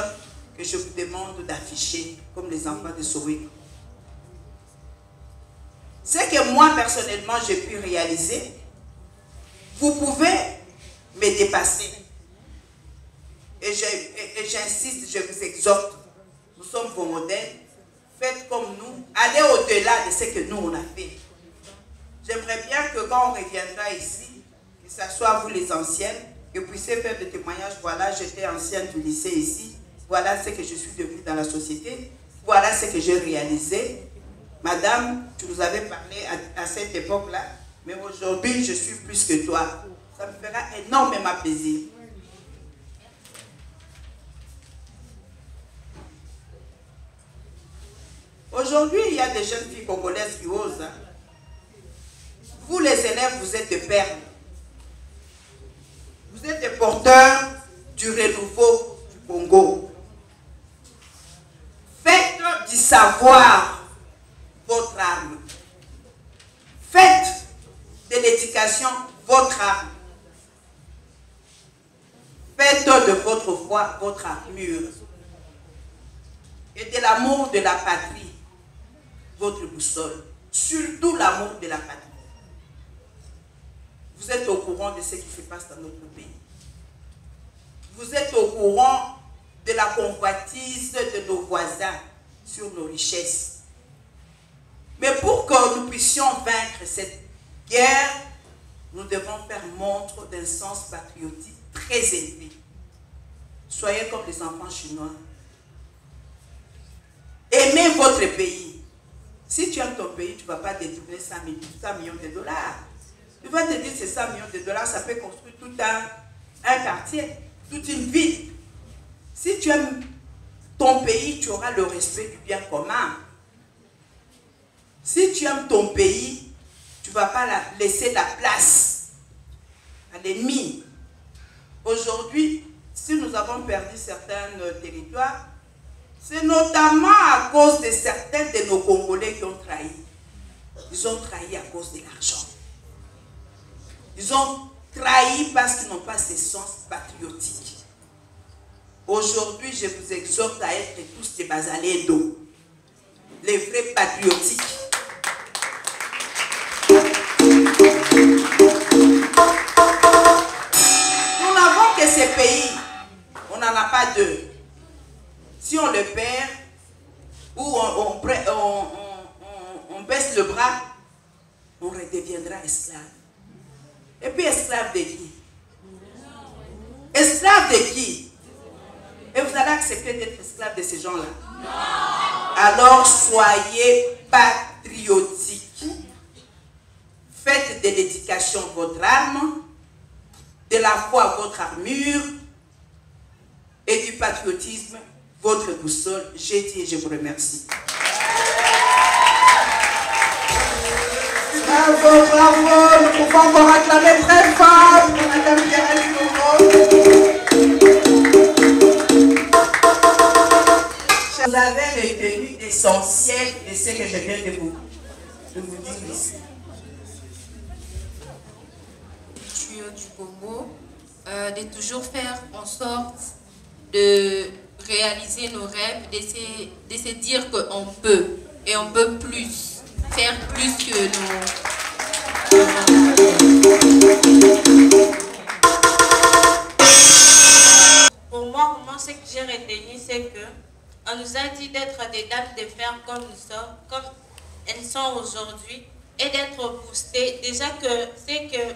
S13: que je vous demande d'afficher comme les enfants de Soweto. Ce que moi personnellement j'ai pu réaliser, vous pouvez me dépasser. Et j'insiste, je vous exhorte, nous sommes vos modèles, faites comme nous, allez au-delà de ce que nous on a fait. J'aimerais bien que quand on reviendra ici, que ce soit vous les anciennes, que vous puissiez faire des témoignages, voilà, j'étais ancienne du lycée ici, voilà ce que je suis devenue dans la société, voilà ce que j'ai réalisé. Madame, tu nous avais parlé à cette époque-là, mais aujourd'hui, je suis plus que toi. Ça me fera énormément plaisir. Aujourd'hui, il y a des jeunes filles congolaises qui osent. Hein. Vous, les élèves, vous êtes des perles. Vous êtes des porteurs du renouveau du Congo. Faites du savoir votre arme. Faites de l'éducation votre arme. Faites de votre foi votre armure. Et de l'amour de la patrie, votre boussole. Surtout l'amour de la patrie. Vous êtes au courant de ce qui se passe dans notre pays. Vous êtes au courant de la convoitise de nos voisins sur nos richesses. Mais pour que nous puissions vaincre cette guerre, nous devons faire montre d'un sens patriotique très élevé. Soyez comme les enfants chinois. Aimez votre pays. Si tu aimes ton pays, tu ne vas pas détourner 100 millions de dollars. Tu vas te dire que ces 100 millions de dollars, ça peut construire tout un quartier, toute une ville. Si tu aimes ton pays, tu auras le respect du bien commun. Si tu aimes ton pays, tu ne vas pas laisser la place à l'ennemi. Aujourd'hui, si nous avons perdu certains territoires, c'est notamment à cause de certains de nos Congolais qui ont trahi. Ils ont trahi à cause de l'argent. Ils ont trahi parce qu'ils n'ont pas ce sens patriotique. Aujourd'hui, je vous exhorte à être tous des basalédos, les vrais patriotiques. Nous n'avons que ces pays, on n'en a pas deux. Si on le perd, ou on baisse le bras, on redeviendra esclave. Et puis esclave de qui? Esclave de qui? Et vous allez accepter d'être esclave de ces gens-là? Alors soyez patriotiques. Faites de l'éducation votre arme, de la foi votre armure, et du patriotisme votre boussole. J'ai dit et je vous remercie.
S10: Bravo, bravo, nous pouvons encore acclamer très fort pour Madame Thérèse Lomo.
S13: Vous avez retenu l'essentiel de ce que je viens de vous dire ici.
S12: Du Congo, de toujours faire en sorte de réaliser nos rêves, de se dire qu'on peut et on peut plus, faire plus que
S11: Pour moi, ce que j'ai retenu, c'est que on nous a dit d'être des dames de fer comme nous sommes, comme elles sont aujourd'hui, et d'être boostées. Déjà que c'est que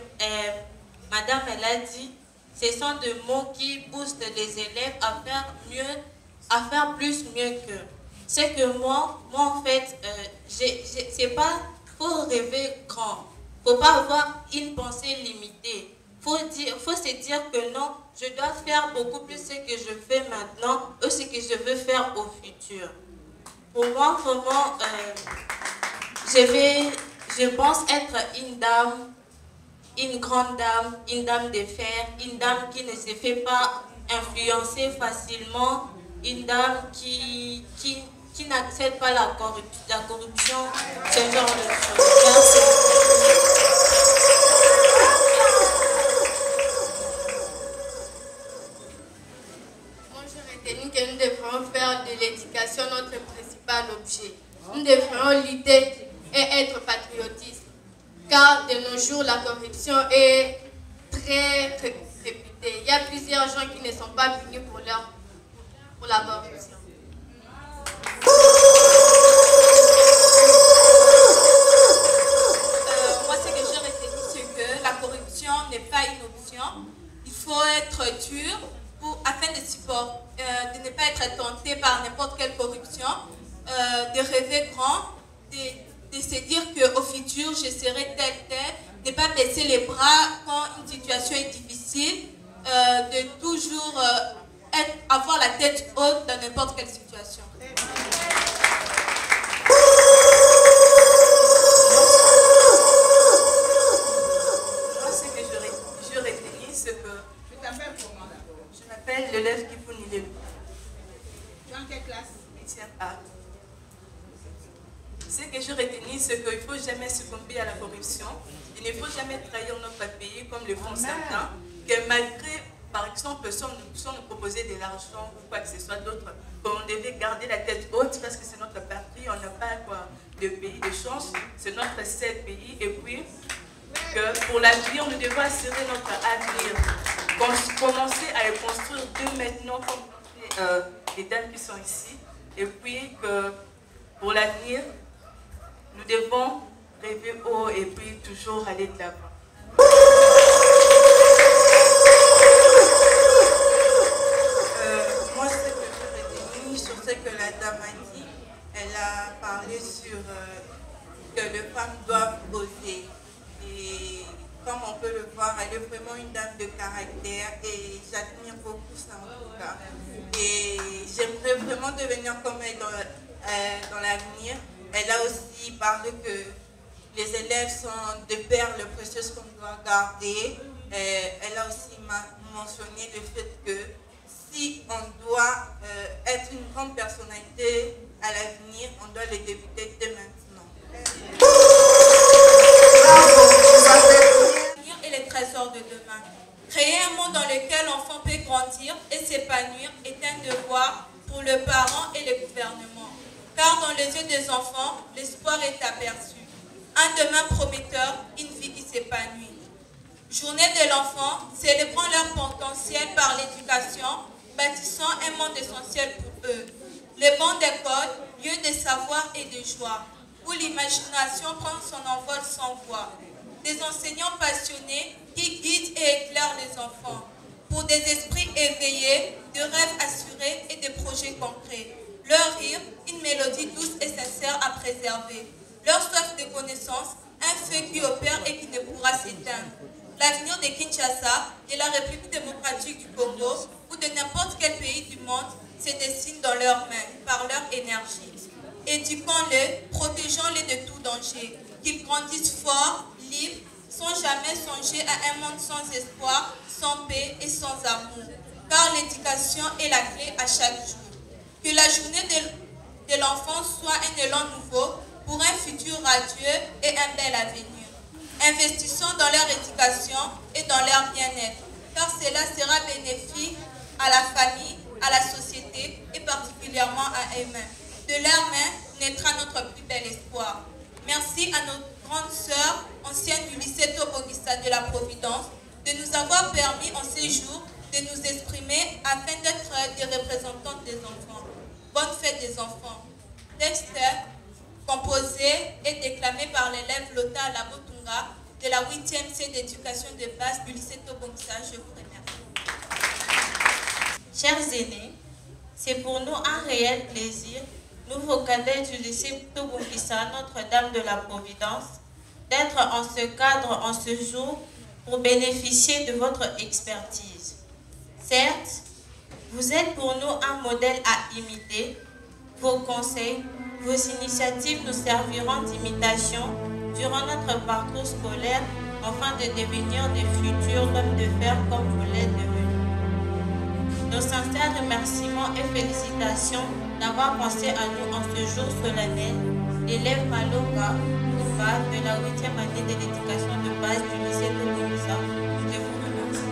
S11: Madame elle a dit, ce sont des mots qui boostent les élèves à faire mieux, à faire plus mieux qu'eux. C'est que moi en fait, c'est pas, faut rêver grand, faut pas avoir une pensée limitée. Faut se dire que non, je dois faire beaucoup plus ce que je fais maintenant ou ce que je veux faire au futur. Pour moi, vraiment, je pense être une dame, une grande dame, une dame de fer, une dame qui ne se fait pas influencer facilement, une dame qui n'accepte pas la corruption, ce genre de choses. Merci.
S4: Moi, j'ai retenu que nous devrions faire de l'éducation notre principal objet. Nous devrions lutter et être patriotistes. Car de nos jours, la corruption est très réputée. Il y a plusieurs gens qui ne sont pas punis pour la corruption.
S5: Moi, ce que j'ai retenu, c'est que la corruption n'est pas une option. Il faut être dur afin de ne pas être tenté par n'importe quelle corruption, de rêver grand, de se dire qu'au futur, je serai tel, ne pas baisser les bras quand une situation est difficile, de toujours avoir la tête haute dans n'importe quelle situation.
S17: Moi, ce que je retenu, c'est que...
S10: Tu t'appelles comment d'abord?
S17: Je m'appelle l'élève Kipouni Lelou.
S10: Tu es en quelle classe?
S17: 8e A. Ce que je retenu, c'est qu'il ne faut jamais succomber à la corruption. Il ne faut jamais trahir notre pays comme le font certains. Que malgré, par exemple, si on nous proposait de l'argent ou quoi que ce soit d'autre, qu'on devait garder la tête haute parce que c'est notre patrie, on n'a pas de pays de chance, c'est notre seul pays. Et puis, que pour l'avenir, nous devons assurer notre avenir. Commencer à le construire dès maintenant, comme les dames qui sont ici. Et puis, que pour l'avenir, nous devons rêver haut et puis toujours aller de l'avant. Moi, ce que je retenu sur ce que la dame a dit, elle a parlé sur que les femmes doivent oser. Et comme on peut le voir, elle est vraiment une dame de caractère et j'admire beaucoup ça en tout cas. Et j'aimerais vraiment devenir comme elle dans l'avenir. Elle a aussi parlé que les élèves sont des perles précieuses qu'on doit garder. Elle a aussi mentionné le fait que si on doit être une grande personnalité à l'avenir, on doit les débuter dès maintenant.
S5: Et les trésors de demain. Créer un monde dans lequel l'enfant peut grandir et s'épanouir est un devoir pour le parent et le gouvernement. Car dans les yeux des enfants, l'espoir est aperçu. Un demain prometteur, une vie qui s'épanouit. Journée de l'enfant, célébrant leur potentiel par l'éducation, bâtissant un monde essentiel pour eux. Les bancs d'école, lieu de savoir et de joie, où l'imagination prend son envol sans voix. Des enseignants passionnés qui guident et éclairent les enfants. Pour des esprits éveillés, de rêves assurés et de projets concrets. Leur rire, une mélodie douce et sincère à préserver. Leur soif de connaissance, un feu qui opère et qui ne pourra s'éteindre. L'avenir de Kinshasa, de la République démocratique du Congo ou de n'importe quel pays du monde se dessine dans leurs mains, par leur énergie. Éduquons-les, protégeons-les de tout danger. Qu'ils grandissent forts, libres, sans jamais songer à un monde sans espoir, sans paix et sans amour. Car l'éducation est la clé à chaque jour. Que la journée de l'enfant soit un élan nouveau pour un futur radieux et un bel avenir. Investissons dans leur éducation et dans leur bien-être, car cela sera bénéfique à la famille, à la société et particulièrement à eux-mêmes. De leurs mains naîtra notre plus bel espoir. Merci à nos grandes sœurs, anciennes du lycée Tobongisa de la Providence, de nous avoir permis en ces jours de nous exprimer afin d'être des représentantes des enfants. Bonne fête des enfants. Texte composé et déclamé par l'élève Lota Labotunga de la 8e C d'éducation de base du lycée Tobongisa. Je vous remercie.
S11: Chers aînés, c'est pour nous un réel plaisir, nous vos cadets du lycée Tobongisa Notre-Dame de la Providence, d'être en ce cadre en ce jour pour bénéficier de votre expertise. Certes, vous êtes pour nous un modèle à imiter. Vos conseils, vos initiatives nous serviront d'imitation durant notre parcours scolaire afin de devenir des futurs hommes de fer comme vous l'êtes devenus. Nos sincères remerciements et félicitations d'avoir pensé à nous en ce jour solennel, l'élève Maloka Oufa de la 8e année de l'éducation de base du lycée de Tobongisa. Je vous remercie.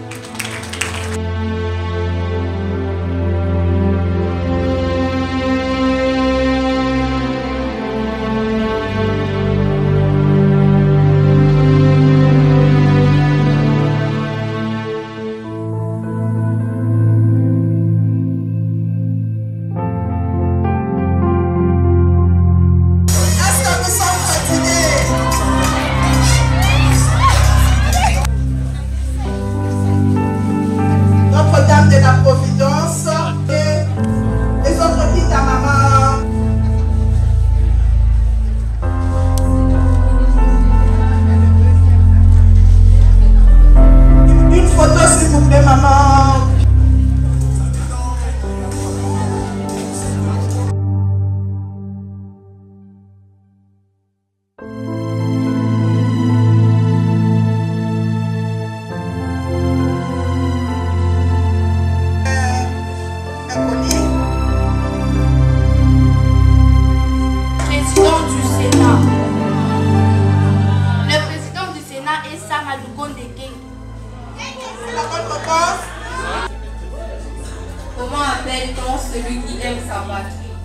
S12: Comment appelle-t-on celui qui aime sa patrie?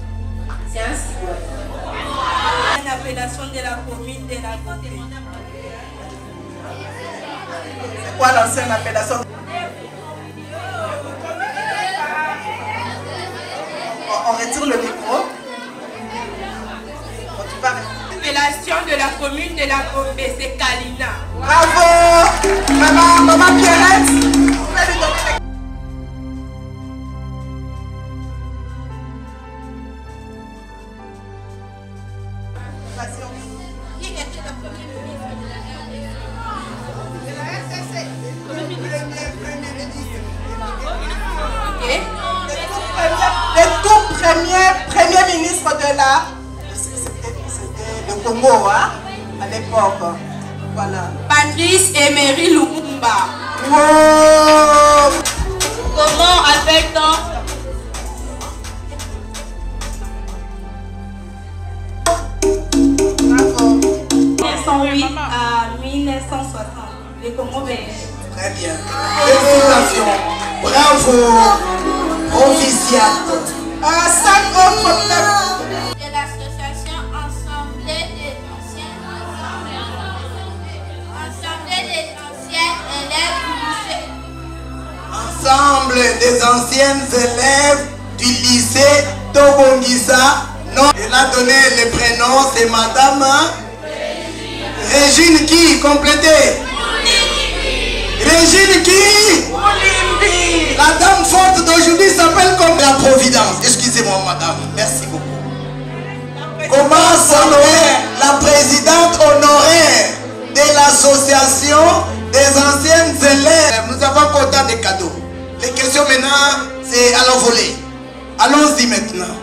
S12: C'est un citoyen.
S13: Une appellation de la commune de la Côte.
S18: C'est quoi l'ancienne appellation? On retire le micro. Tu vas rester.
S13: population de la commune de la Kombese Kalina.
S18: Bravo, maman Pierrette. Le tout premier ministre de le Congo, hein, à l'époque. Voilà.
S13: Patrice Emery Lumumba.
S18: Wow.
S13: Comment appelle-t-on 1908 à 1960. Le Congo belge.
S18: Très bien. Félicitations. Bravo. Officiante. 5 autres peuples.
S3: De l'association Assemblée des anciennes élèves du lycée.
S18: Ensemble des anciennes élèves du lycée Tobongisa. Non, elle a donné le prénom, c'est Madame Régine qui? Complétez. Régine qui? La dame forte d'aujourd'hui s'appelle comme la Providence. Excusez-moi madame, merci beaucoup. Comment s'honorer la présidente honoraire de l'association des anciennes élèves? Nous avons encore tant de cadeaux. Les questions maintenant, c'est à l'envolée. Allons-y maintenant.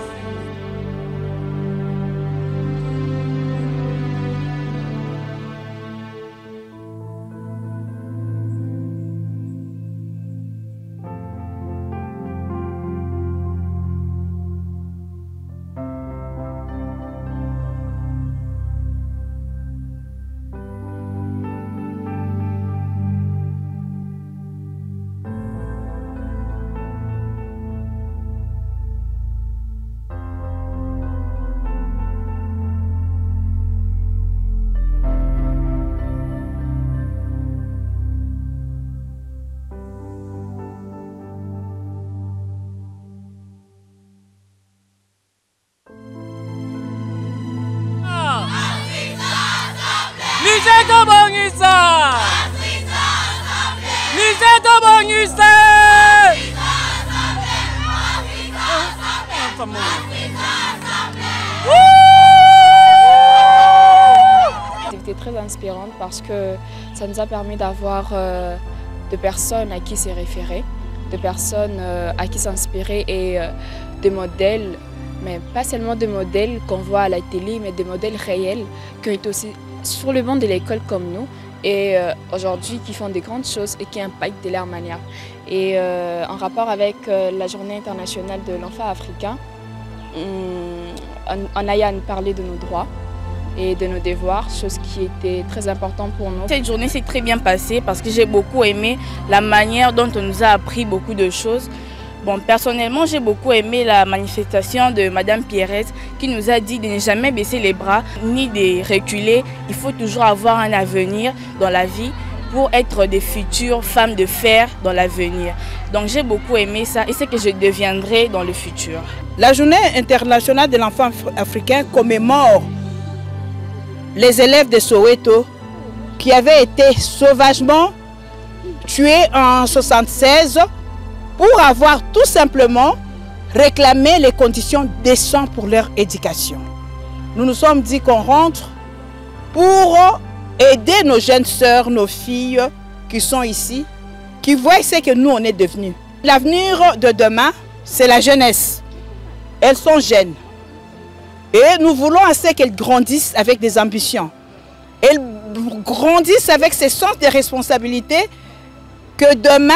S6: C'était très inspirante parce que ça nous a permis d'avoir de personnes à qui se référer, de personnes à qui s'inspirer et des modèles, mais pas seulement des modèles qu'on voit à la télé, mais des modèles réels qui ont été aussi sur le banc de l'école comme nous et aujourd'hui qui font des grandes choses et qui impactent de leur manière. Et en rapport avec la Journée internationale de l'enfant africain, on a eu à nous parler de nos droits et de nos devoirs, chose qui était très importante pour nous.
S7: Cette journée s'est très bien passée parce que j'ai beaucoup aimé la manière dont on nous a appris beaucoup de choses. Bon, personnellement, j'ai beaucoup aimé la manifestation de Madame Pierrette qui nous a dit de ne jamais baisser les bras ni de reculer. Il faut toujours avoir un avenir dans la vie pour être des futures femmes de fer dans l'avenir. Donc j'ai beaucoup aimé ça et c'est que je deviendrai dans le futur.
S8: La Journée internationale de l'enfant africain commémore les élèves de Soweto qui avaient été sauvagement tués en 1976 pour avoir tout simplement réclamé les conditions décentes pour leur éducation. Nous nous sommes dit qu'on rentre pour aider nos jeunes sœurs, nos filles qui sont ici, qui voient ce que nous on est devenus. L'avenir de demain, c'est la jeunesse. Elles sont jeunes. Et nous voulons assez qu'elles grandissent avec des ambitions. Elles grandissent avec ce sens de responsabilité que demain,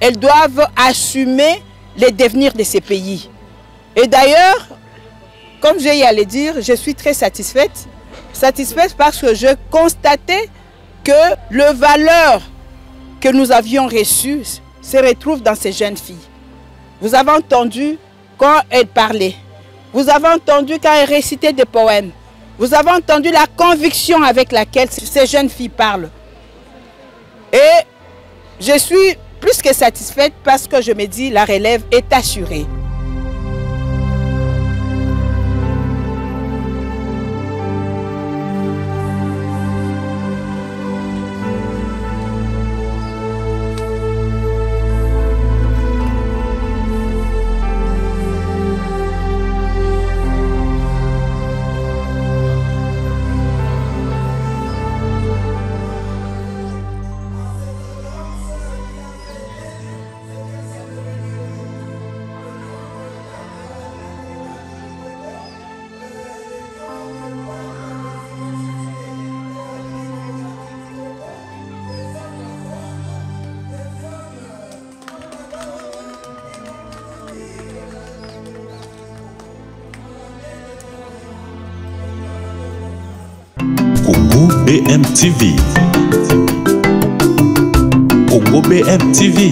S8: elles doivent assumer les devenirs de ces pays. Et d'ailleurs, comme j'ai à le dire, je suis très satisfaite. Satisfaite parce que je constatais que les valeurs que nous avions reçues se retrouvent dans ces jeunes filles. Vous avez entendu quand elles parlaient. Vous avez entendu quand elles récitaient des poèmes. Vous avez entendu la conviction avec laquelle ces jeunes filles parlent. Et je suis plus que satisfaite parce que je me dis la relève est assurée.
S1: BM TV. Congo BM TV,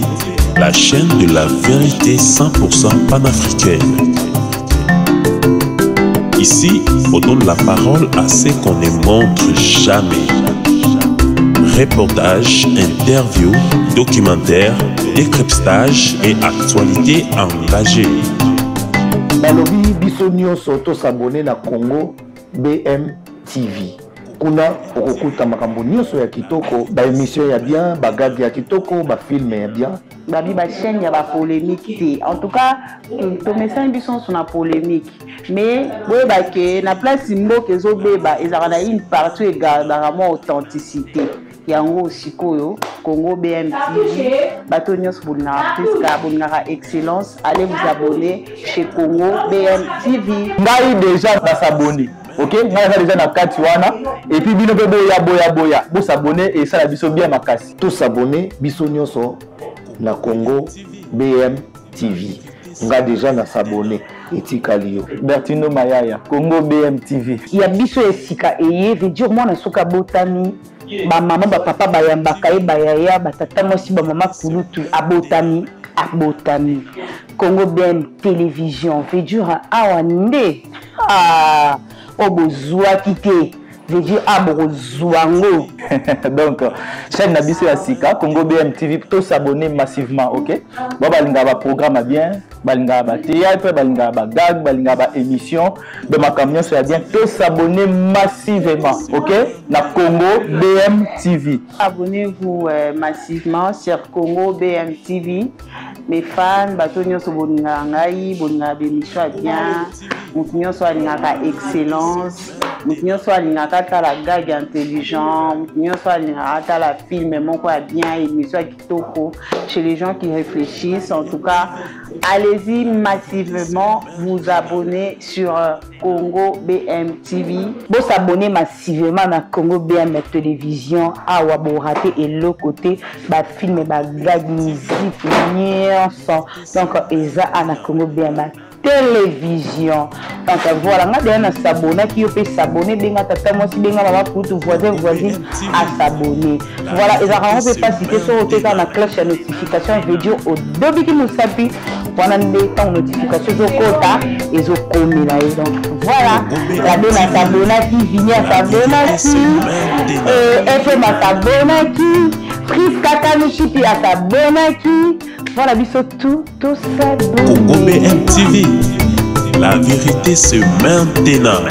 S1: la chaîne de la vérité 100% panafricaine. Ici, on donne la parole à ceux qu'on ne montre jamais. Reportages, interviews, documentaires, décryptage et actualités engagées.
S9: Balobi biso nyonso to s'abonner na Congo BM TV. Kuna okukuta makambo nyonso ya kitoko, ba émission ya bien, ba gag ya kitoko, ba film ya bien.
S2: Babi ba chaîne ya ba polémique. En tout cas, to message biso sur la polémique. Mais boye ba ke na place mboka ezobeba ezakana une partie également authenticité. Yango sikoyo Congo BM TV bato nyos bolinga artiste bolinga excellence, allez vous abonner chez Congo BM TV.
S19: Ngai déjà ba s'abonner. OK, ngai déjà na kati wana et puis bino pe boya bo s'abonner et ça la biso bien makasi.
S9: Tous s'abonner biso nyonso na Congo BM TV. Nga déjà na s'abonner etikali yo.
S19: Bertino Mayaya Congo BM TV.
S20: Ya biso esika eye veut dire moi na soka botami. Ba maman ba papa ba yambaka e ba yaya ba tata mosi ba mama kulutu abotami. Congo BM télévision veut dire awande obozwa kite veut dire abozwango.
S19: Donc chaîne na biso ya sika Congo BM TV to s'abonner massivement, OK? Ba balinga ba programme bien, balinga ba théâtre, balinga ba gag, balinga ba émission, de ma camion c'est bien to s'abonner massivement, OK? Na Congo BM TV.
S2: Abonnez-vous massivement sur Congo BM TV. Mes fans, bato nyonso bolinga ngai, bolinga bémission bien, mutu nyonso alingaka excellence, mutu nyonso alingaka tala gag intelligent, mutu nyonso alingaka tala film moko ya bien, émission kitoko, chez les gens qui réfléchissent. En tout cas, allez-y massivement vous abonner sur Congo BM TV.
S20: Bon s'abonner massivement na Congo BM télévision, awa bo rater et le côté ba film ba gag musique donc eza ana Congo BM télévision. Donc voilà, on a s'abonner qui peut s'abonner, benga tata moi si benga maman pour tout voisine à s'abonner. Voilà, et ça on peut pas citer sur le téléphone la cloche de notification vidéo au début qui nous s'appuie pendant des temps notification au quota et au commis là. Donc voilà, la donne à s'abonner qui vient à s'abonner qui FM à s'abonner qui Prise Kakamichi puis à s'abonner qui voilà, biso tout ça.
S1: Congo BM TV, la vérité se maintenant.